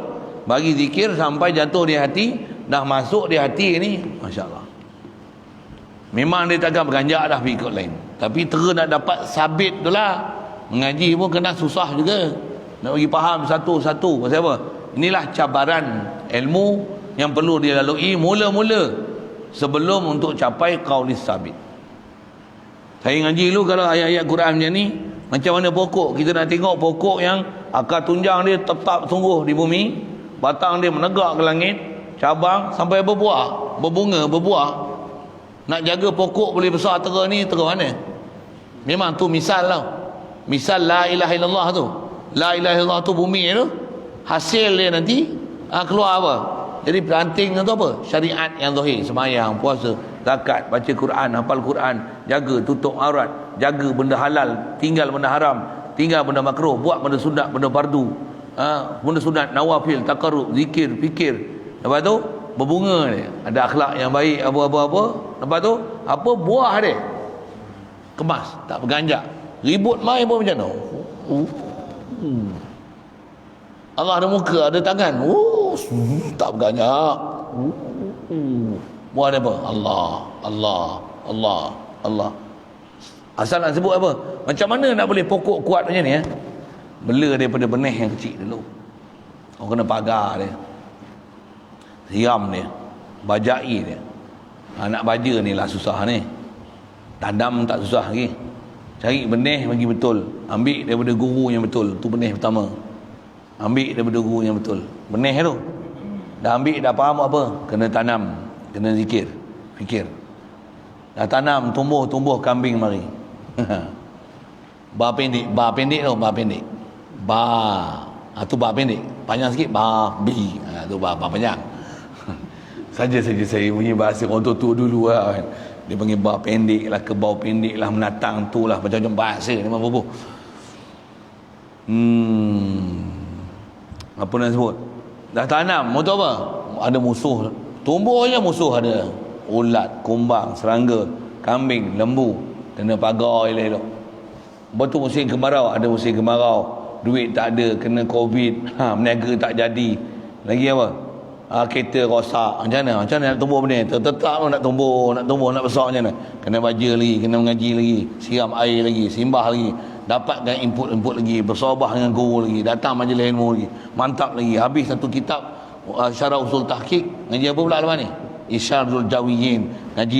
bagi zikir sampai jatuh di hati, dah masuk di hati ni, Masya Allah. Memang dia takkan beranjak dah pergi ikut lain. Tapi terus nak dapat sabit tu lah. Mengaji pun kena susah juga, nak bagi faham satu-satu. Pasal apa? Inilah cabaran ilmu yang perlu dia lalui mula-mula sebelum untuk capai qaulis sabit. Saya ngaji dulu kalau ayat-ayat Quran macam ni, macam mana pokok. Kita nak tengok pokok yang akar tunjang dia tetap sungguh di bumi, batang dia menegak ke langit, cabang sampai berbuah, berbunga, berbuah. Nak jaga pokok boleh besar terus ni, terus mana? Memang tu misal lah. Misal la ilaha illallah tu. La ilaha illallah tu bumi tu, hasil dia nanti keluar apa? Jadi planting tu apa? Syariat yang zahir, sembahyang, puasa, zakat, baca Quran, hafal Quran, jaga tutup aurat, jaga benda halal, tinggal benda haram, tinggal benda makruh, buat benda sunat, benda fardu, benda sunat, nawafil, takarrub, zikir, fikir. Lepas tu berbunga dia, ada akhlak yang baik, apa-apa. Lepas tu apa buah dia? Kemas, tak berganjak. Ribut mai pun macam tu. Allah ada muka, ada tangan. Tak berganjak. Buat apa? Allah. Asal nak sebut apa? Macam mana nak boleh pokok kuat macam ni? Bela daripada benih yang kecil dulu. Orang kena pagar dia, siram dia, bajai dia. Nak baja ni lah susah ni. Tanam tak susah lagi. Cari benih bagi betul. Ambil daripada guru yang betul. Tu benih pertama. Ambil daripada guru yang betul. Benih tu dah ambil, dah faham apa, kena tanam, kena zikir, fikir. Dah tanam, tumbuh kambing mari. Bar pendek tu, bar pendek. Tu bar pendek. Panjang sikit bar bi. Tu bar panjang. Saja saya punya bahasa orang tua dulu lah kan. Dia panggil bar pendek lah, kebau pendek lah, menatang tu lah, macam-macam bahasa ni memang boboh. Apa nak sebut? Dah tanam, mau tahu apa? Ada musuh. Tumbuhnya musuh ada. Ulat, kumbang, serangga, kambing, lembu. Kena pagar elok-elok. Betul musim kemarau, ada musim kemarau. Duit tak ada, kena Covid. Meniaga tak jadi. Lagi apa? Kereta rosak. Macam mana nak tumbuh benda? Tetap nak tumbuh, nak besar macam mana? Kena baca lagi, kena mengaji lagi, siram air lagi, simbah lagi, dapatkan input lagi, bersahabah dengan guru lagi, datang majlis ilmu lagi, mantap lagi. Habis satu kitab Syarah Usul Tahqiq, ngaji apa pula lepas ni? Isyarul Jawiyin, ngaji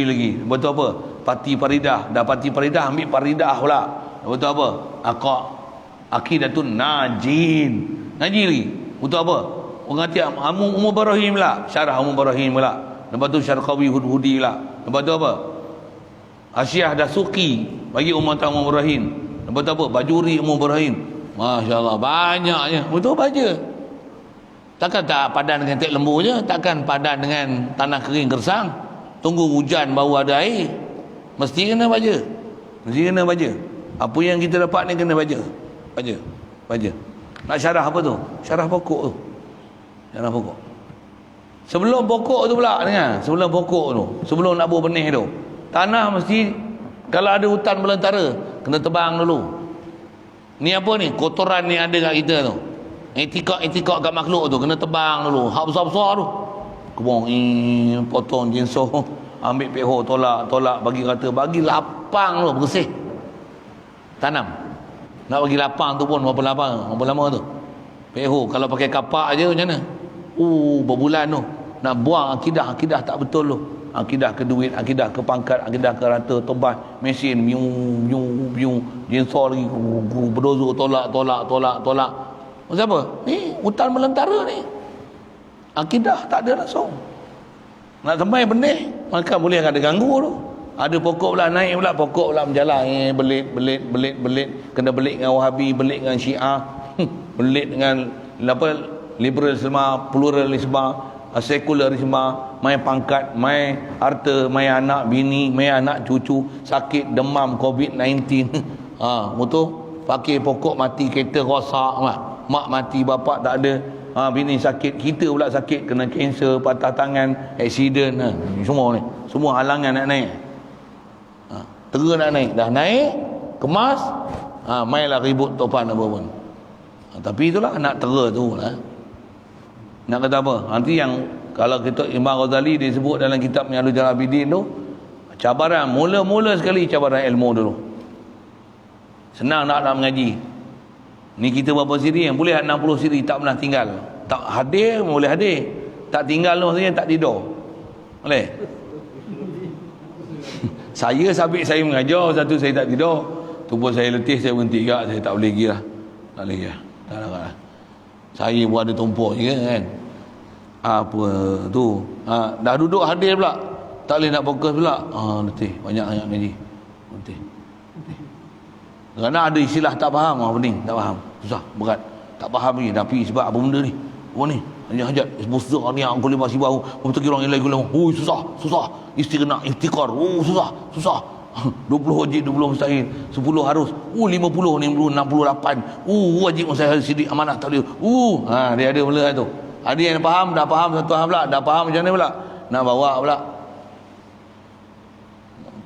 lagi. Betul apa? Pati Faridah, dah Pati Faridah, ambil Faridah pula. Betul apa? Aqidatun Najin, ngaji lagi. Betul apa? Orang kata Umar Barahim lah, Syarah Umar Barahim pula. Lepas tu Syarqawi Hudhudi lah. Lepas tu apa? Asyiah Dasuki bagi Umar Barahim. Lepas tu apa? Bajuri Umar Barahim. Masya Allah, banyaknya. Betul baca. Takkan tak padan dengan tek lembu je, takkan padan dengan tanah kering gersang. Tunggu hujan baru ada air. Mesti kena baca. Apa yang kita dapat ni kena baca. Nak syarah apa tu? Syarah pokok tu. Sebelum pokok tu pula, dengar. Sebelum nak buah benih tu, tanah mesti, kalau ada hutan belantara, kena tebang dulu. Ni apa ni? Kotoran ni ada kat kita tu. Etikak kat makhluk tu, kena tebang dulu. Hak besar-besar tu. Kebong, potong jinsoh, ambil peho, tolak, bagi lapang dulu, bersih. Tanam. Nak bagi lapang tu pun berapa lama tu? Peho, kalau pakai kapak je macam mana? Berbulan tu. Nak buang akidah tak betul tu. Akidah ke duit, akidah ke pangkat, akidah ke rata, tobas, mesin, biung, jinsor lagi, berdozo, tolak. Pasal apa? Ni hutan melantara ni. Akidah tak ada langsung. Nak sampai benih, maka boleh ada ganggu tu. Ada pokok pula naik pula, pokok pula berjalan, belit, kena belit dengan Wahabi, belit dengan Syiah, belit dengan apa, liberalisme, pluralisme, sekularisme, main pangkat, main harta, main anak bini, main anak cucu, sakit, demam, COVID-19. Betul? Pakai pokok mati, kereta rosak, mak mati, bapak tak ada, bini sakit, kita pula sakit, kena kanser, patah tangan, aksiden, semua ni, semua halangan nak naik. Tera nak naik, dah naik, kemas, mainlah ribut topan apa pun. Tapi itulah nak tera tu lah. Nak kata apa? Nanti yang kalau kita Imam Ghazali disebut dalam kitab Minhajul Abidin tu, cabaran mula-mula sekali cabaran ilmu dulu. Senang nak mengaji. Ni kita berapa siri yang boleh 60 siri tak pernah tinggal. Tak hadir boleh hadir. Tak tinggal tu maksudnya tak tidur. Boleh? Saya sabit saya mengajar, satu saya tak tidur. Tu pun saya letih, saya berhenti juga, saya tak boleh lagi lah. Tak boleh lah. Tak lah. Saya pun ada tumpuk je kan. Apa tu? Dah duduk hadir pula. Tak boleh nak fokus pula. Letih. Banyak-banyak ngaji. Letih. Kerana ada istilah tak faham, pening, tak faham. Susah, berat. Tak faham lagi. Tapi sebab apa benda ni? Apa ni? Hajat musdaq ni angkul lima sibahu. Mustaqir orang ilahi kulahu. Susah. Istigna, iftikar. Susah. 20 wajib, 20 mustahil, 10 harus. 50 ni 68. Wajib mustahil sidik amanah tak boleh. Dia ada mula tu. Ada yang faham, dah faham satu hal pula, dah faham macam ni pula. Nak bawa pula.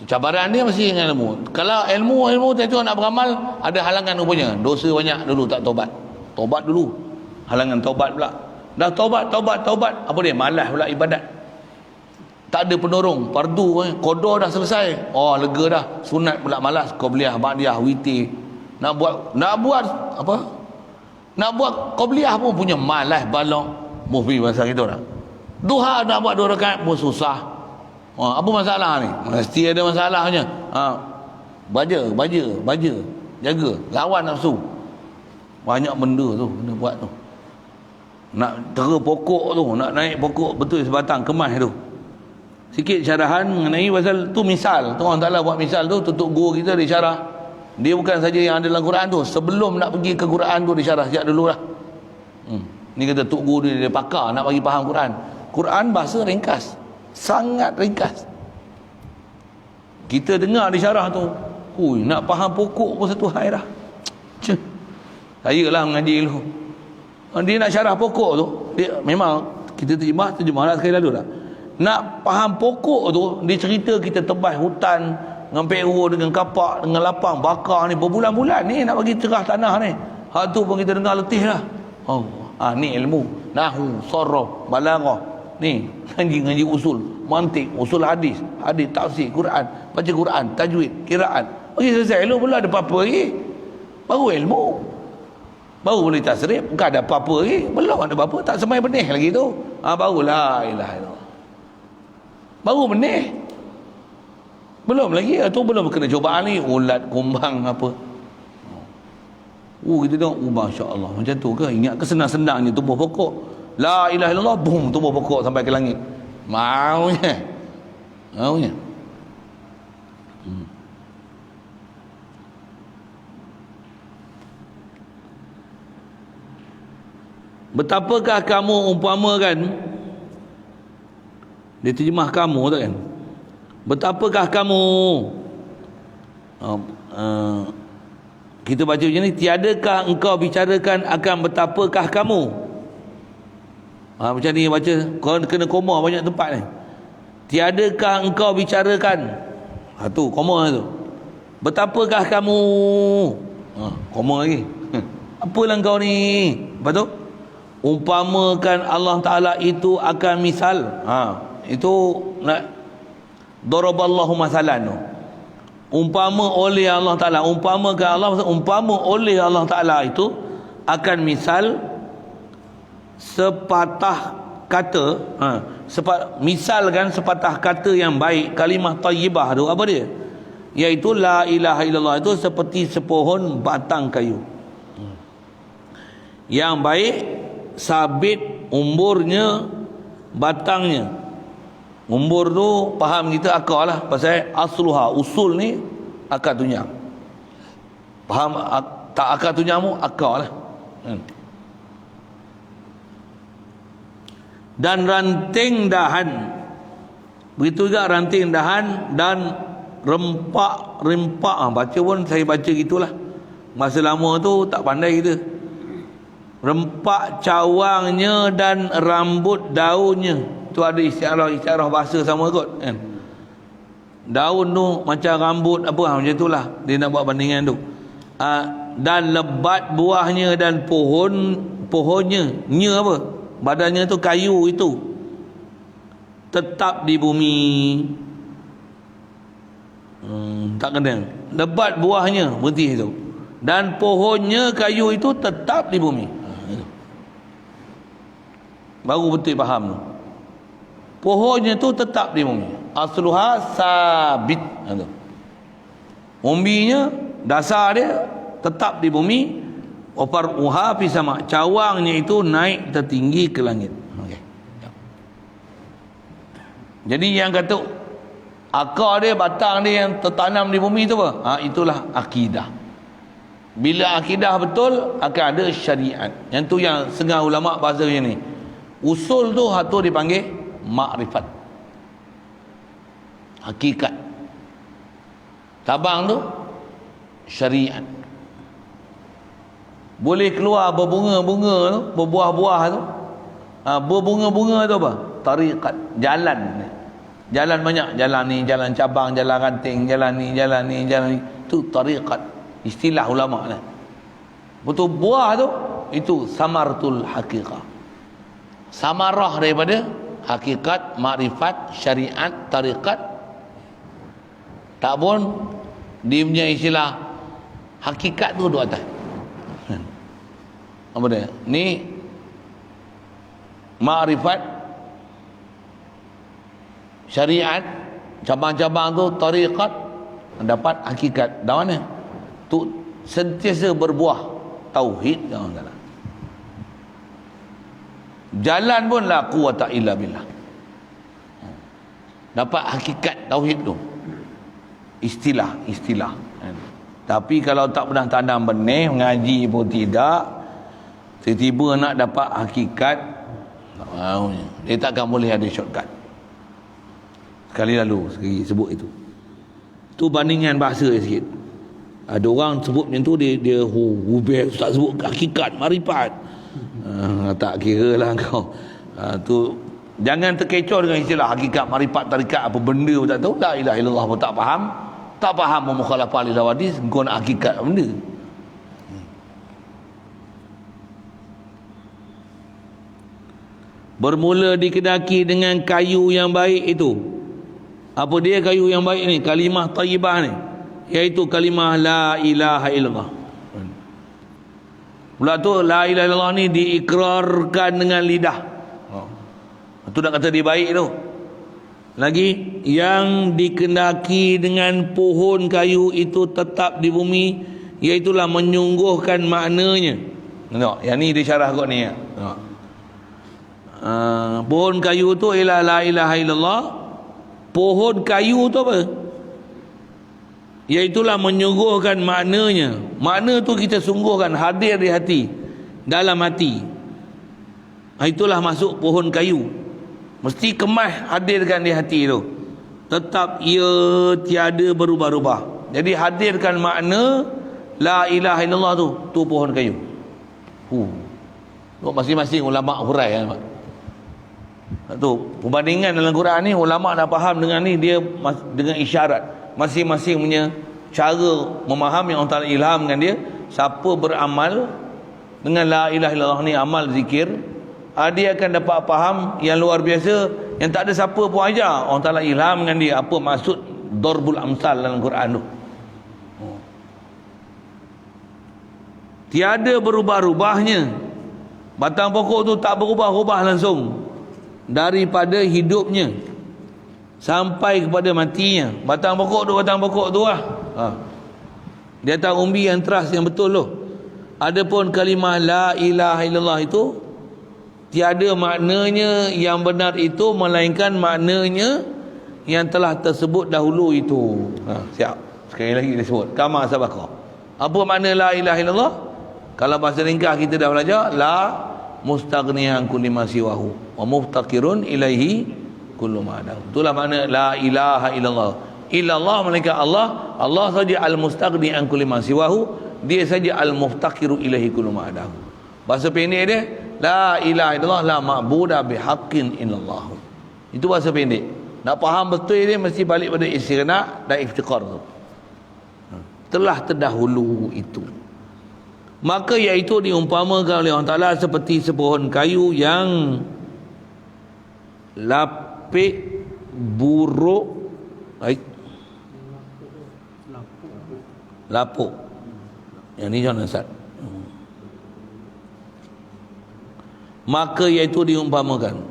Cabaran dia mesti dengan ilmu. Kalau ilmu tu nak beramal, ada halangan rupanya. Dosa banyak dulu tak tobat. Tobat dulu. Halangan tobat pula. Dah tobat. Apa dia? Malas pula ibadat. Tak ada penorong. Fardu, qada dah selesai. Lega dah. Sunat pula malas. Qabliyah, ba'diyah, witir. Nak buat apa? Nak buat qabliyah pun punya malas balok. Mufi bahasa kita dah. Duha nak buat 2 rakaat pun susah. Apa masalah ni? Mesti ada masalahnya. Baja. Jaga. Lawan nafsu. Banyak benda tu kena buat tu. Nak tera pokok tu, nak naik pokok betul sebatang kemas tu. Sikit syarahan mengenai pasal tu misal. Tu orang Taala buat misal tu, tutup guru kita disyarah. Dia bukan saja yang ada dalam Quran tu, sebelum nak pergi ke Quran tu disyarah sejak dulu lah. Ni kata tok guru dia pakar nak bagi faham Quran. Quran bahasa ringkas. Sangat ringkas. Kita dengar disyarah tu, nak faham pokok pun satu hai dah. Saya lah mengaji dulu. Dia nak syarah pokok tu, dia memang kita terjemah sekali lalu dah. Nak faham pokok tu, dia cerita kita tebas hutan dengan peru, dengan kapak, dengan lapang, bakar ni berbulan-bulan ni nak bagi cerah tanah ni. Hak tu pun kita dengar letih lah. Ni ilmu nahwu, saraf, balaghah. Ni ngaji usul, mantik, usul hadis, tafsir, Quran, baca Quran, tajwid, qiraat. Bagi selesai ilmu pula ada apa-apa lagi. Baru ilmu. Baru boleh tasrif, bukan ada apa-apa lagi. Belum ada apa-apa, tak semai benih lagi tu. Barulah ilaha illallah. Baru benih. Belum lagi, tu belum kena cubaan ni, ulat, kumbang apa. Kita tengok, masya-Allah, macam tu ke? Ingat ke senang-senangnya tumbuh pokok. La ilaha illallah, boom, tumbuh pokok sampai ke langit. Maunya. Betapakah kamu umpamakan, dia terjemah kamu tu kan, betapakah kamu, kita baca macam ni, tiadakah engkau bicarakan akan betapakah kamu. Macam ni baca, kau kena koma banyak tempat ni. Tiadakah engkau bicarakan, tu koma tu, betapakah kamu, koma lagi. Apalah engkau ni, lepas tu umpamakan Allah Ta'ala itu akan misal. Itu nak daraballahu masalan tu. Umpama oleh Allah Ta'ala, umpamakan Allah, umpama oleh Allah Ta'ala itu akan misal sepatah kata, misalkan sepatah kata yang baik, kalimah thayyibah tu apa dia? Iaitu la ilaha illallah itu seperti sepohon batang kayu. Yang baik, sabit umurnya, batangnya. Umbur tu faham kita akar lah, pasal asluha, usul ni akar tunjang. Faham tak akar tunjang mu? Akar lah. Dan ranting dahan, begitu juga ranting dahan dan rempak. Baca pun saya baca gitulah. Masa lama tu tak pandai kita. Rempak cawangnya dan rambut daunnya. Tu ada istiarah bahasa sama kot kan. Daun tu macam rambut apa macam itulah dia nak buat bandingan tu. Dan lebat buahnya dan pohonnya apa? Badannya tu kayu itu tetap di bumi. Tak kena. Lebat buahnya berhenti itu. Dan pohonnya kayu itu tetap di bumi. Baru betul faham tu. Pohonnya tu tetap di bumi. Asluha sabit. Umbinya, dasar dia tetap di bumi. Uha fi sama, cawangnya itu naik tertinggi ke langit. Okay. Jadi yang kata akar dia, batang dia yang tertanam di bumi itu apa? Itulah akidah. Bila akidah betul, akan ada syariat. Yang tu yang setengah ulama bahasa macam ni. Usul tu hatu dipanggil makrifat, hakikat. Tabang tu syariat. Boleh keluar berbunga-bunga tu, berbuah-buah tu. Berbunga-bunga tu apa? Tariqat, jalan. Jalan banyak, jalan ni, jalan cabang, jalan ranting, jalan ni, jalan ni, jalan ni. Tu tariqat, istilah ulama lah. Betul buah tu, itu samartul haqiqah. Samarah daripada hakikat, makrifat, syariat, tariqat. Tak pun dia punya istilah hakikat tu duduk atas. Apa dia? Ni makrifat, syariat, cabang-cabang tu tariqat, dapat hakikat. Dari mana? Tu sentiasa berbuah tauhid. Jalan pun la quwata illa billah. Dapat hakikat tauhid tu. Istilah. Tapi kalau tak pernah tanam benih, mengaji pun tidak, tiba-tiba nak dapat hakikat, tak mahu. Dia takkan boleh ada shortcut. Sekali sebut itu. Tu bandingan bahasa sikit. Ada orang sebut macam tu, dia best tak sebut hakikat, marifat. Tak kira lah kau. Tu jangan terkecoh dengan istilah hakikat, marifat, tarikat, apa benda pun tak tahu. La ilaha illallah pun tak faham. Tak faham mukhalafah lil hadis, kau nak hakikat benda. Bermula dikedaki dengan kayu yang baik itu. Apa dia kayu yang baik ni? Kalimah thayyibah ni, iaitu kalimah la ilaha illallah. Pula tu la ilaha illallah ni diikrarkan dengan lidah. Itu nak kata dia baik tu. Lagi, yang dikendaki dengan pohon kayu itu tetap di bumi, iaitulah menyungguhkan maknanya. Tengok, yang ni dia syarah kot ni. Tengok. Pohon kayu tu ialah la ilaha illallah. Pohon kayu tu apa? Iaitulah menyungguhkan maknanya. Makna tu kita sungguhkan, hadir di hati, dalam hati. Itulah masuk pohon kayu. Mesti kemas hadirkan di hati tu. Tetap ia tiada berubah-ubah. Jadi hadirkan makna la ilaha illallah tu pohon kayu. Masing-masing ulama hurai kan, Pak. Tu perbandingan dalam Quran ni, ulama dah faham dengan ni, dia dengan isyarat. Masing-masing punya cara memahami yang Allah Ta'ala ilhamkan dia. Siapa beramal dengan la ilaha illallah ni, amal zikir, dia akan dapat faham yang luar biasa, yang tak ada siapa pun ajar. Allah Ta'ala ilhamkan dia apa maksud darbul amsal dalam Quran tu. Tiada berubah-ubahnya. Batang pokok tu tak berubah-ubah langsung. daripada hidupnya sampai kepada matinya. Batang pokok tu lah. Di atas umbi yang teras yang betul tu. Adapun kalimah la ilaha illallah itu tiada maknanya yang benar itu melainkan maknanya yang telah tersebut dahulu itu. Siap. Sekali lagi dia sebut kama sabaqa. Apa makna la ilaha illallah? Kalau bahasa ringkas kita dah belajar, la mustaghniyan kulli ma siwahu wa muftaqirun ilaihi kullu ma adahu. Itulah makna la ilaha illallah. Illallah melainkan Allah. Allah saja al-mustaghni an kulli ma siwahu. Dia saja al-muftaqiru ilaihi kullu ma adahu. Bahasa pendek dia la ilaha illallah la ma'budu bihaqqin illallah. Itu bahasa pendek. Nak faham betul dia mesti balik pada istighna dan iftiqar tu. Telah terdahulu itu. Maka iaitu diumpamakan oleh Allah Ta'ala seperti sepohon kayu yang lapik buruk lapuk. Yang ni jangan Ustaz. Maka iaitu diumpamakan.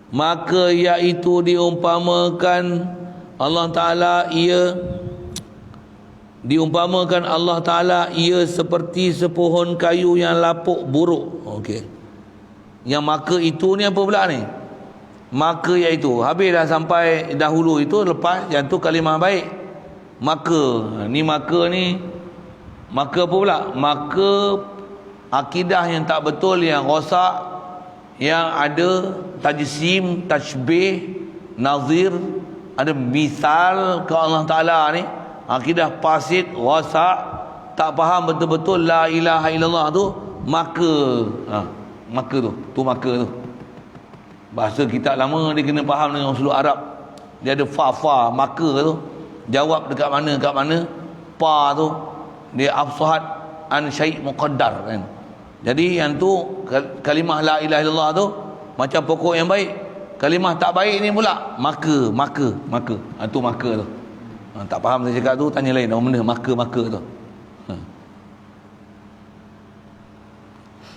Maka iaitu diumpamakan Allah Ta'ala diumpamakan Allah Ta'ala ia seperti sepohon kayu yang lapuk buruk. Okey. Yang maka itu ni apa pula ni? Maka iaitu. Habis dah sampai dahulu itu, lepas yang tu kalimah baik. Maka. Ni maka ni. Maka apa pula? Maka akidah yang tak betul, yang rosak, yang ada tajsim, tashbih, nazir, ada misal ke Allah Ta'ala ni. Akidah fasid, rosak, tak faham betul-betul la ilaha illallah tu, maka maka tu maka tu. Bahasa kitab lama dia kena faham dengan usul Arab. Dia ada fa maka tu. Jawab dekat mana, pa tu dia afsahat an syai' muqaddar kan. Jadi yang tu kalimah la ilaha illallah tu macam pokok yang baik. Kalimah tak baik ni pula maka. Tu maka tu. Tak faham saya cakap tu, tanya lain apa benda maka tu.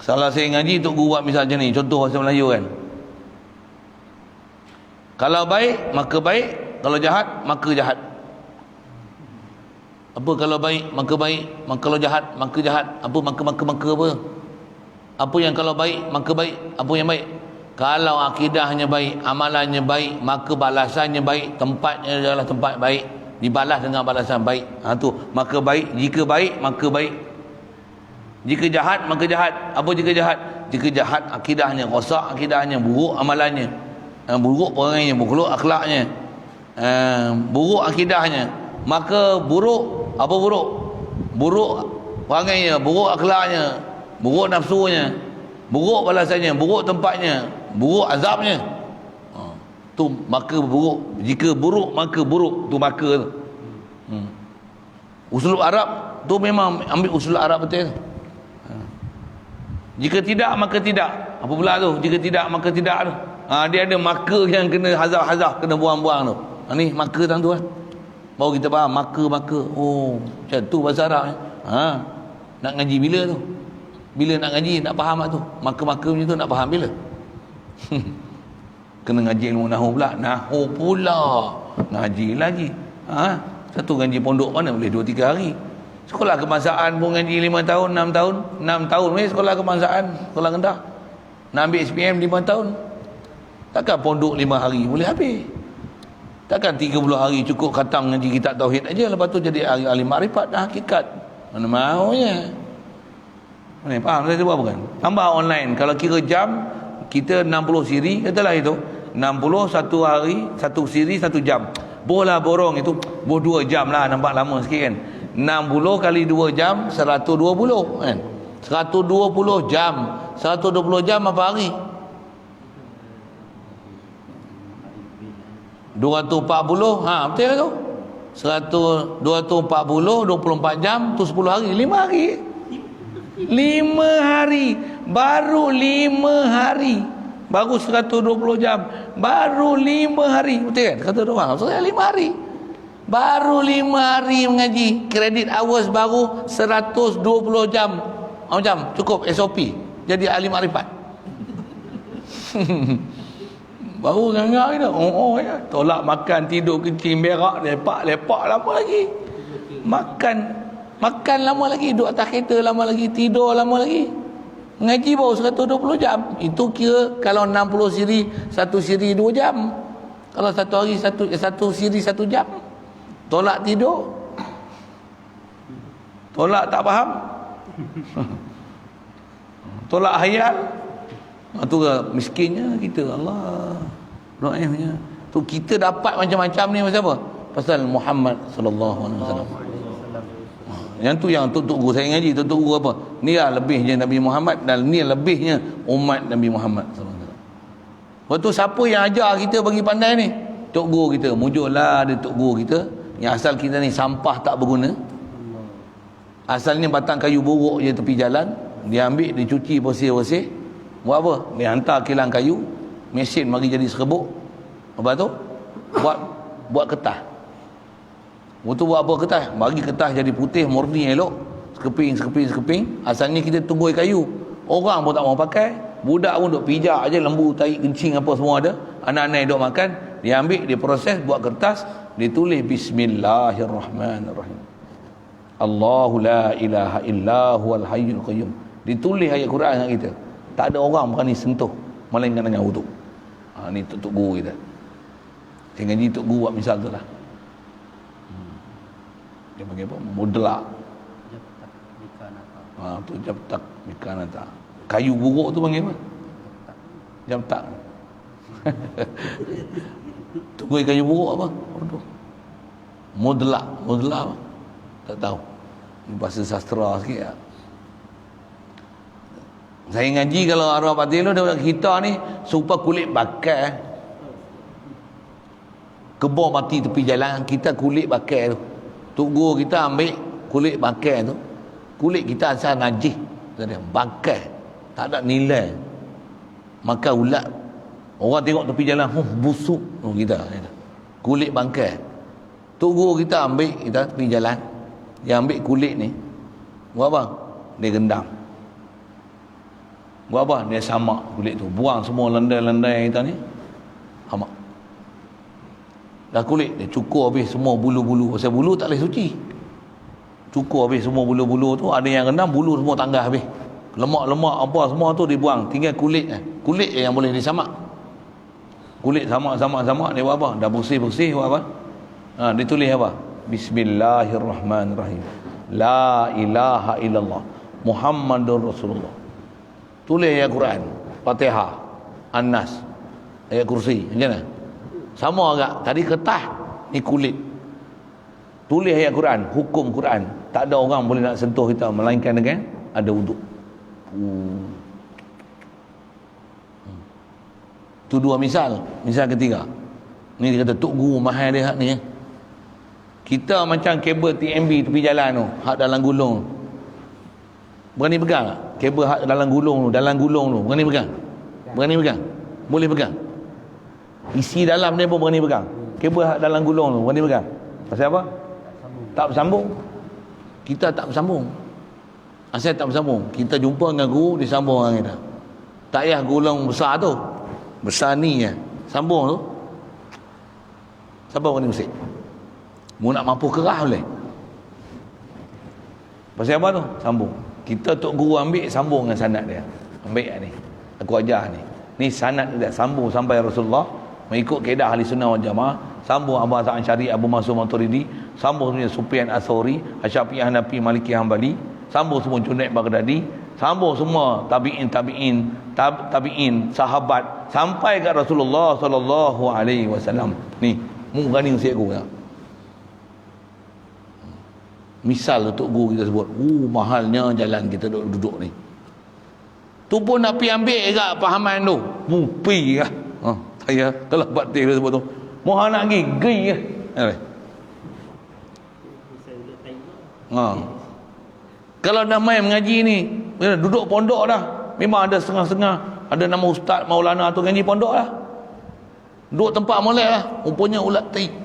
Salah saya ngaji, Tok Guru buat misal macam ni, contoh bahasa Melayu kan. Kalau baik maka baik, kalau jahat maka jahat. Apa kalau baik maka baik, kalau jahat maka jahat. Apa maka apa? Apa yang kalau baik maka baik, apa yang baik? Kalau akidahnya baik, amalannya baik, maka balasannya baik, tempatnya adalah tempat baik, dibalas dengan balasan baik. Tu maka baik. Jika baik maka baik. Jika jahat maka jahat. Apa jika jahat? Jika jahat akidahnya rosak, akidahnya buruk, amalannya buruk, orangnya buruk, akhlaknya buruk, akidahnya, maka buruk. Apa buruk? Buruk orangnya, buruk akhlaknya, buruk nafsunya, buruk balasannya, buruk tempatnya, buruk azabnya. Tu maka buruk. Jika buruk maka buruk. Tu maka tu. Usul Arab tu memang ambil usul Arab betul. Jika tidak maka tidak. Apa pula tu? Jika tidak maka tidak tu. Dia ada maka yang kena hazaf-hazaf, kena buang-buang tu. Ni maka tu lah. Baru kita faham maka. Oh, macam tu bahasa Arab. Nak ngaji bila tu? Bila nak ngaji, nak faham tu. Maka macam tu nak faham bila? Kena ngaji ilmu nahu pula. Ngaji lagi. Satu ngaji pondok mana boleh 2-3 hari. Sekolah kebangsaan pun ngaji 5 tahun, 6 tahun. 6 tahun sekolah kebangsaan, sekolah rendah. Nak ambil SPM 5 tahun. Takkan pondok 5 hari boleh habis. Takkan 30 hari cukup khatam ngaji kitab tauhid aja, lepas tu jadi ahli makrifat dan hakikat. Mana maunya. Mana faham saya buat bukan? Tambah online, kalau kira jam kita 60 siri, katalah itu 60 satu hari, satu siri 1 jam. Bola borong itu 2 jam lah, nampak lama sikit kan. 60 kali 2 jam 120 kan. 120 jam. 120 jam apa hari? 240. Betul lah tu. 240 24 jam tu 10 hari, 5 hari. 5 hari. Baru 5 hari. Baru 120 jam. Baru 5 hari. Betul kan? Kata orang, saya 5 hari. Baru 5 hari mengaji. Kredit hours baru 120 jam. Macam cukup SOP. Jadi ahli makrifat. Baru ngangak kita. Ya. Tolak makan, tidur kencing, berak, lepak lama lagi. Makan lama lagi, duduk atas kereta lama lagi, tidur lama lagi. Ngaji baru 120 jam. Itu kira kalau 60 siri, satu siri 2 jam. Kalau satu hari satu siri 1 jam. Tolak tidur. Tolak tak faham. Tolak hayal. Itu miskinnya kita. Allah. Doaifnya. Tu kita dapat macam-macam ni pasal apa? Pasal Muhammad sallallahu alaihi wasallam. Yang tu yang Tok Guru saya ngaji, Tok Guru apa? Ni lah lebihnya Nabi Muhammad dan ni lebihnya umat Nabi Muhammad sallallahu alaihi wasallam. Lepas tu siapa yang ajar kita bagi pandai ni? Tok Guru kita. Mujurlah ada Tok Guru kita. Yang asal kita ni sampah tak berguna. Asalnya batang kayu buruk je tepi jalan, dia ambil, dia cuci bersih-bersih. Buat apa? Dia hantar kilang kayu, mesin mari jadi serbuk. Lepas tu buat kertas. Waktu buat apa kertas? Bagi kertas jadi putih, murni, elok. Sekeping. Asalnya kita tunggui kayu. Orang pun tak mau pakai. Budak pun duk pijak aje, lembu, tahi, kencing apa semua ada. Anak-anak duk makan. Dia ambil, dia proses, buat kertas. Dia tulis Bismillahirrahmanirrahim. Allahu la ilaha illa huwal hayyul qayyum. Ditulis ayat Quran dengan kita. Tak ada orang berani sentuh melainkan dengan wuduk. Ni Tok Guru kita. Saya ngaji Tok Guru buat misal tu lah. Dia panggil apa? Mudlak. Tu jabtak mikanata. Kayu buruk tu panggil apa? Jabtak. Tunggu kayu buruk apa? Mudlak apa? Tak tahu. Ini bahasa sastra sikit lah. Saya ngaji kalau arwah batin tu, kita ni supaya kulit bakar. Kebor mati tepi jalan, kita kulit bakar tu. Tok Guru kita ambil kulit bakar tu. Kulit kita asal najis. Bakar. Tak ada nilai. Maka ulat. Orang tengok tepi jalan, busuk. Kita. Kulit bakar. Tok Guru kita ambil, kita tepi jalan. Dia ambil kulit ni. Buat apa? Dia rendam. Buat apa? Dia samak kulit tu. Buang semua landai-landai kita ni. Hamak. Dah kulit dia cukur habis semua bulu-bulu. Pasal bulu tak boleh suci. Cukur habis semua bulu-bulu tu. Ada yang rendam, bulu semua tanggah habis. Lemak-lemak apa semua tu dibuang. Tinggal kulit. Kulit yang boleh disamak. Kulit samak-samak dia buat apa? Dah bersih-bersih buat apa? Dia tulis apa? Bismillahirrahmanirrahim. La ilaha illallah Muhammadur Rasulullah. Tulis ayat Quran, Fatihah, An-Nas, ayat kursi. Macam mana? Sama agak. Tadi kertas, ni kulit. Tulis ayat Quran, hukum Quran. Tak ada orang boleh nak sentuh kita melainkan dengan ada wuduk. Tu dua misal. Misal ketiga. Ni dia kata Tok Guru mahal dia hak ni. Kita macam kabel TMB tepi jalan tu, hak dalam gulung. Berani pegang tak? Kabel hak dalam gulung tu, berani pegang? Berani pegang? Boleh pegang? Isi dalam dia pun berani pegang. Kabel hak dalam gulung tu, berani pegang? Pasal apa? Tak bersambung. Kita tak bersambung. Asal tak bersambung, kita jumpa dengan guru, disambung dengan kita. Tak payah gulung besar tu. Besar ni je. Sambung tu. Siapa berani musik? Mu nak mampu kerah boleh. Pasal apa tu? Sambung. Kita Tok Guru ambil, sambung dengan sanad dia. Ambil ni. Aku ajar ni. Ni sanad dia sambung sampai Rasulullah. Mengikut kaedah ahli sunnah wal jamaah. Sambung Abu Hasan Asy'ari, Abu Mansur Maturidi. Sambung semuanya Sufyan Ats-Tsauri, Asy-Syafi'i, Hanafi, Maliki, Hanbali. Sambung semua Junaid Baghdadi. Sambung semua tabi'in, sahabat. Sampai ke Rasulullah sallallahu alaihi wasallam. Ni. Mu berani usia aku tak? Misal Tok Guru kita sebut, mahalnya jalan kita duduk ni. Tu pun nak pergi ambil juga pahaman tu. Pergi lah. Saya kalau batin dia sebut tu. Mohon nak pergi, pergi lah. Kalau dah main mengaji ni, duduk pondok dah. Memang ada setengah-setengah. Ada nama Ustaz Maulana tu ngaji pondok lah. Duduk tempat molek lah. Rupanya ulat tai.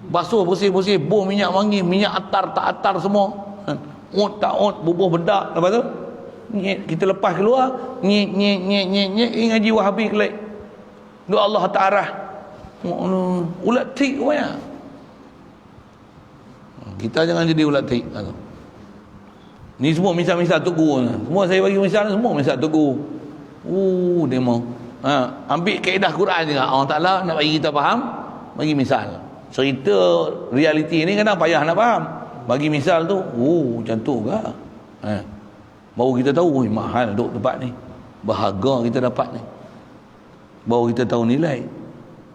Basuh bersih-bersih, buh minyak wangi, minyak atar tak atar semua. Ot tak ot, bubuh bedak. Lepas tu kita lepas keluar, nyek ngaji Wahabi kelik. Duk Allah Ta'ala. Ulat tik banyak. Kita jangan jadi ulat tik. Ni semua misal-misal Tok Guru. Semua saya bagi misal, semua misal Tok Guru. Dia mau. Ambil kaedah Quran je. Allah Ta'ala nak bagi kita faham, bagi misal. Cerita realiti ni kadang payah nak faham. Bagi misal tu, macam tu ke? Baru kita tahu, mahal duk tempat ni. Berharga kita dapat ni. Baru kita tahu nilai.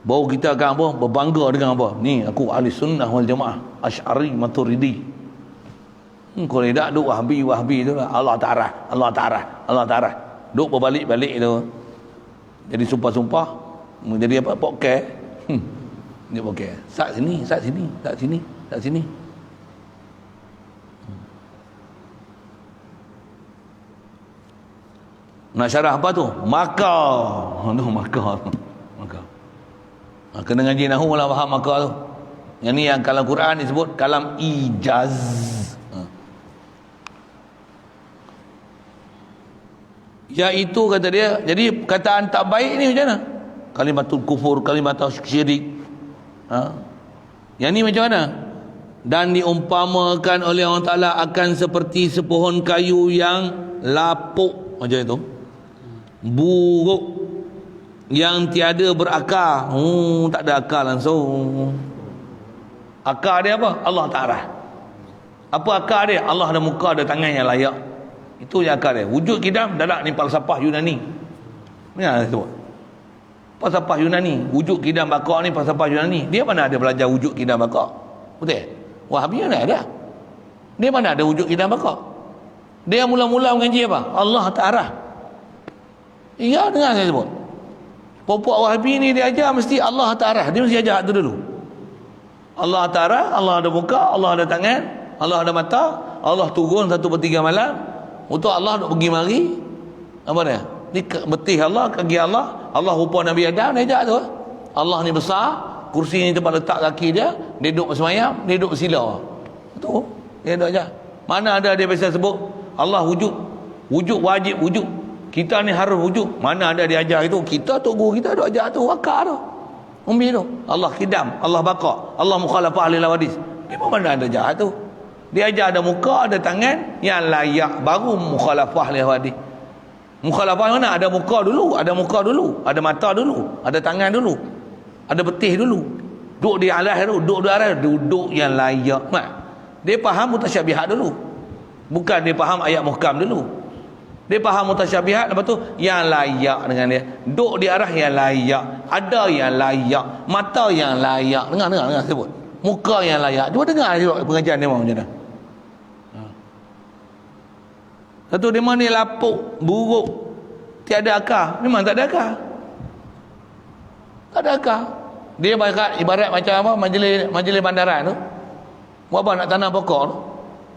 Baru kita akan apa? Berbangga dengan apa? Ni aku ahli sunnah wal jamaah. Asy'ari Maturidi. Kalau tidak duk wahbi tu lah. Allah Ta'ala. Duk berbalik-balik tu. Jadi sumpah-sumpah. Jadi apa? Podcast. Dia podcast. Sat sini. Nak syarah apa tu? Maka. Kena ngaji nahu lah faham maka tu. Yang ni yang kalam Quran disebut kalam ijaz. Iaitu kata dia, jadi perkataan tak baik ni macam mana? Kalimatul kufur, kalimatul syirik. Yang ni macam mana? Dan diumpamakan oleh Allah Ta'ala akan seperti sepohon kayu yang lapuk macam itu, buruk, yang tiada berakar. Tak ada akar langsung. Akar dia apa? Allah Ta'ala. Apa akar dia? Allah ada muka, ada tangan yang layak. Itu yang akar dia. Wujud kidam dalam ni falsafah Yunani. Mana tu? Falsafah Yunani. Wujud kidam bakar ni falsafah Yunani. Dia mana ada belajar wujud kidam bakar? Betul? Wahabi mana ada? Dia mana ada wujud kidam bakar? Dia mula-mula mengaji apa? Allah Ta'ala. Ya, dengar saya sebut. Popok Wahabi ni dia ajar mesti Allah Ta'ala. Dia mesti ajar tu dulu. Allah Ta'ala, Allah ada muka, Allah ada tangan, Allah ada mata, Allah turun 1/3 malam. Untuk Allah nak pergi mari. Apa dia? Ni betih Allah, kaki Allah, Allah rupa Nabi Adam, dia ajar tu. Allah ni besar, kursi ni tempat letak kaki dia, dia duduk bersemayam, dia duduk bersila. Tu, dia duduk ajar. Mana ada dia biasa sebut Allah wujud. Wujud wajib wujud. Kita ni harus wujud. Mana ada dia ajar itu? Kita Tok Guru kita duk ajar tu, wakar tu. Umbi tu. Allah kidam, Allah baqa, Allah mukhalafah lil wadis. Dia mana ada ajar tu? Dia ajar ada muka, ada tangan yang layak, baru mukhalafah lil wadis. Mukhalafah mana? Ada muka dulu, ada mata dulu, ada tangan dulu, ada betih dulu. Duduk di alas dulu, duduk yang layak. Dia faham mutasyabihat dulu. Bukan dia faham ayat muhkam dulu. Dia faham mutasyabihat, lepas tu yang layak dengan dia. Duduk di arah yang layak, ada yang layak, mata yang layak. Dengar sebut. Muka yang layak. Cuba dengar pengajian dia macam mana. Satu dia mana lapuk, buruk, tiada akar. Memang tak ada akar. Tak ada akar. Dia ibarat macam apa? Majlis bandaran tu. Buat apa nak tanam pokok tu?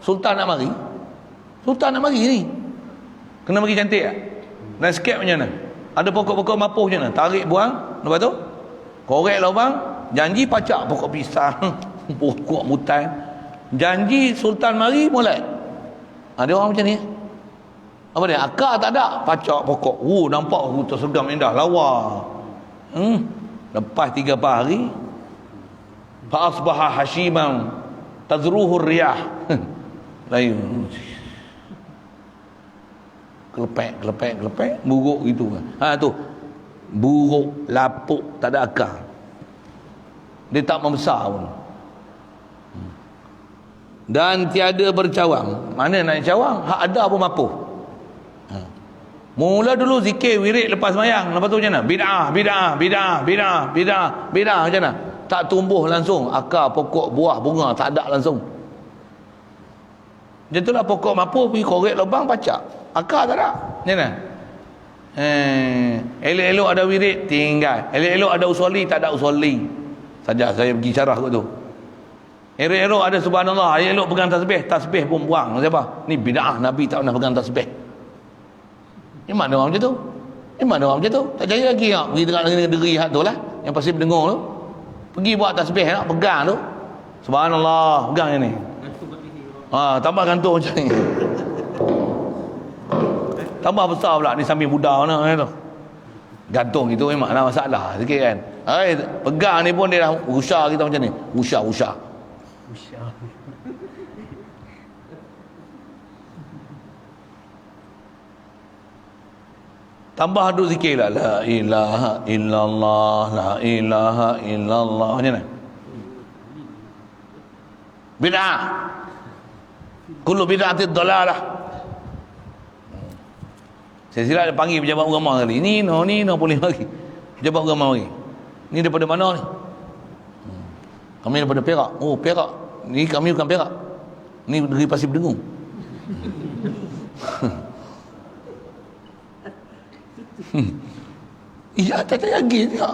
Sultan nak mari ni. Kena bagi cantik tak? Landscape macam mana? Ada pokok-pokok mapuh macam mana? Tarik buang, lepas tu korek lubang, janji pacak pokok pisang, pokok mutan. Janji sultan mari mulai. Ada orang macam ni. Apa dia? Akar tak ada, pacak pokok. Nampak tersegam indah, lawa. Lepas 3 hari, fa asbaha hashiman tazruhu riyah. Layu. Kelepek, buruk gitu. Tu. Buruk, lapuk, tak ada akar. Dia tak membesar pun. Dan tiada bercawang. Mana nak cawang? Hak ada pun mapuh. Mula dulu zikir wirid lepas sembahyang, lepas tu macam mana? Bid'ah macam mana? Tak tumbuh langsung akar, pokok, buah, bunga, tak ada langsung. Macam itulah pokok mapuh pergi korek lubang pacak. Akar tak ada. Macam mana? Elok-elok ada wirid, tinggal. Elok-elok ada usuli, tak ada usuli. Saja saya pergi syarah kot tu. Elok-elok ada subhanallah, elok pegang tasbih pun buang. Siapa? Ni bid'ah, Nabi tak pernah pegang tasbih. Ni mana orang macam tu? Tak jaya lagi tak? Pergi tengok negeri hak tu lah, yang pasti berdengar tu. Pergi buat tasbih nak pegang tu. Subhanallah, pegang yang ni. Tambah gantung macam ni. Tambah besar pula ni sambil Buddha mana tu. Gantung itu memanglah masalah sikit kan. Pegang ni pun dia dah usah kita macam ni. Usah. Tambah duk zikir lah. La ilaha illallah, la ilaha illallah. Macam mana? Bid'ah. Kullu bid'atin dalalah. Saya silap dia panggil pejabat agama kali. Ni no boleh lagi. Pejabat agama lagi. Ni daripada mana ni? Kami daripada Perak. Oh, Perak. Ni kami bukan Perak. Ni negeri Pasir Berdengung. Iya, tak lagi dia.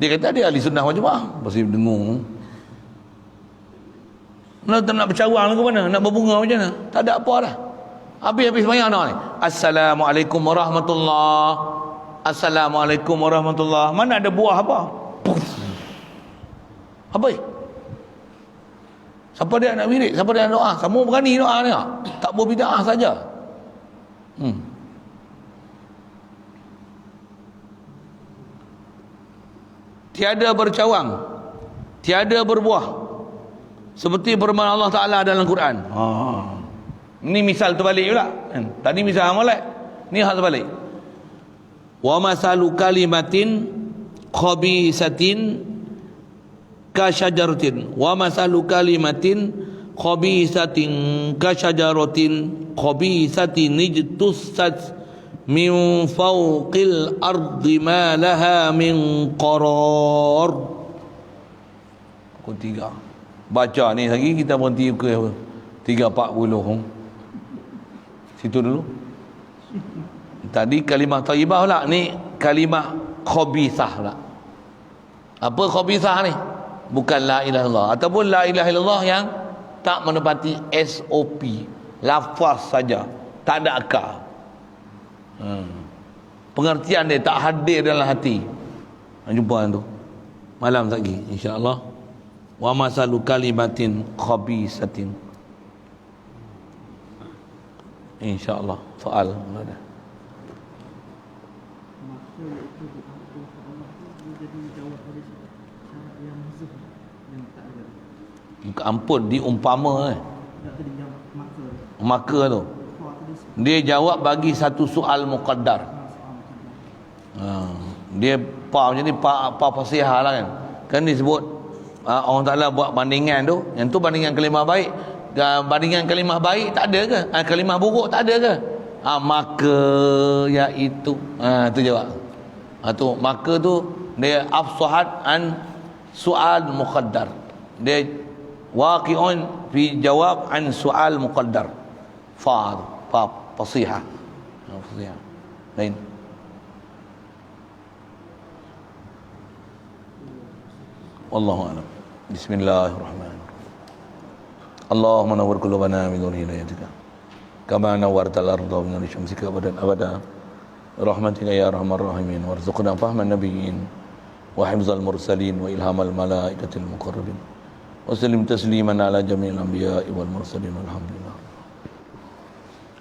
Dia kata dia ahli sunnah wal jamaah. Pasir Berdengung. Nak bercawang ke mana? Nak berbunga macam mana? Tak ada apa dah. Habis semayang dah ni. Assalamualaikum warahmatullahi. Assalamualaikum warahmatullahi. Mana ada buah apa? Habis. Siapa dia nak wirid? Siapa dia nak doa? Kamu berani doa ni tak? Tak berbid'ah saja. Tiada bercawang, tiada berbuah, seperti firman Allah Ta'ala dalam Quran. Ini misal terbalik pula. Tadi misal molek, ni hal terbalik. Wa masalu kalimatin khabisatin kasyajaratin. Wa masalu kalimatin khabisatin kasyajaratin khabisatin ijtussat min fawqil ardi ma laha min qarar. Pukul 3. Baca ni lagi kita berhenti ke 3.40. Situ dulu. Tadi kalimah thayyibah pula, ni kalimah khabithah pula. Apa khabithah ni? Bukan la ilaha illallah ataupun la ilaha illallah yang tak menepati SOP, lafaz saja, tak ada akal. Pengertian dia tak hadir dalam hati. Jumpa tu malam lagi insya-Allah. Wa masalu kalimatin khabisatin. InsyaAllah soal ada. Ampun, diumpama maka tu dia jawab bagi satu soal muqaddar. Dia macam ni fasihah lah kan. Kan disebut Allah Ta'ala buat bandingan tu. Yang tu bandingan kalimah baik. Bandingan kalimah baik tak ada ke? Kalimah buruk tak ada ke? Maka iaitu. Tu jawab. Tu maka tu dia afsahat an soal muqaddar. Dia waqi'un fi jawab an soal muqaddar. Fasihah. Fasihah. Lain. Wallahu a'lam. Bismillahirrahmanirrahim. Allahumma nawwir qulubana min nur hidayatika kama nawwartal arda min nur syamsika abadan abada rahmatika ya arhamar rahimin warzuqna fahman nabiyyin wa hifzal mursalin wa ilhamal malaikatil muqarrabin wa sallim tasliman ala jami'il anbiya'i wal mursalin walhamdulillah.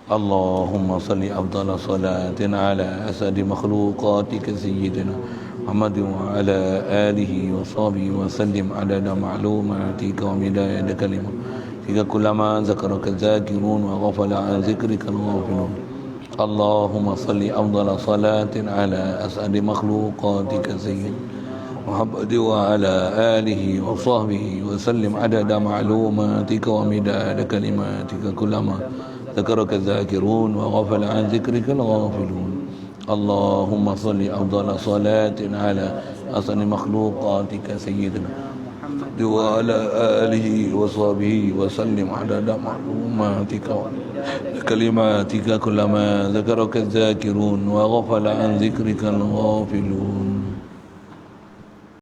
Allahumma salli afdala salatin ala asadi makhluqatika sayyidina Muhammad wa ala alihi wa sahbihi wa sallim adada ma'lumatika wa midada kalimat jika kullama zakaraka zakirun wa ghafala an zikrika al-ghafilun. Allahumma salli afdala salatin ala as'adi makhluqatika sayyid Muhammad wa ala alihi wa sahbihi wa sallim adada ma'lumatika wa midada kalimatika kullama zakaraka zakirun wa ghafala an zikrika al-ghafilun. Allahumma salli afdala salatin ala as'adi makhluqatika sayyidina wa ala alihi wa sahbihi wa sallim adada ma'lumatika wa kalimatika kullama zakaraka zakirun wa ghafala an zikrika al-ghafilun.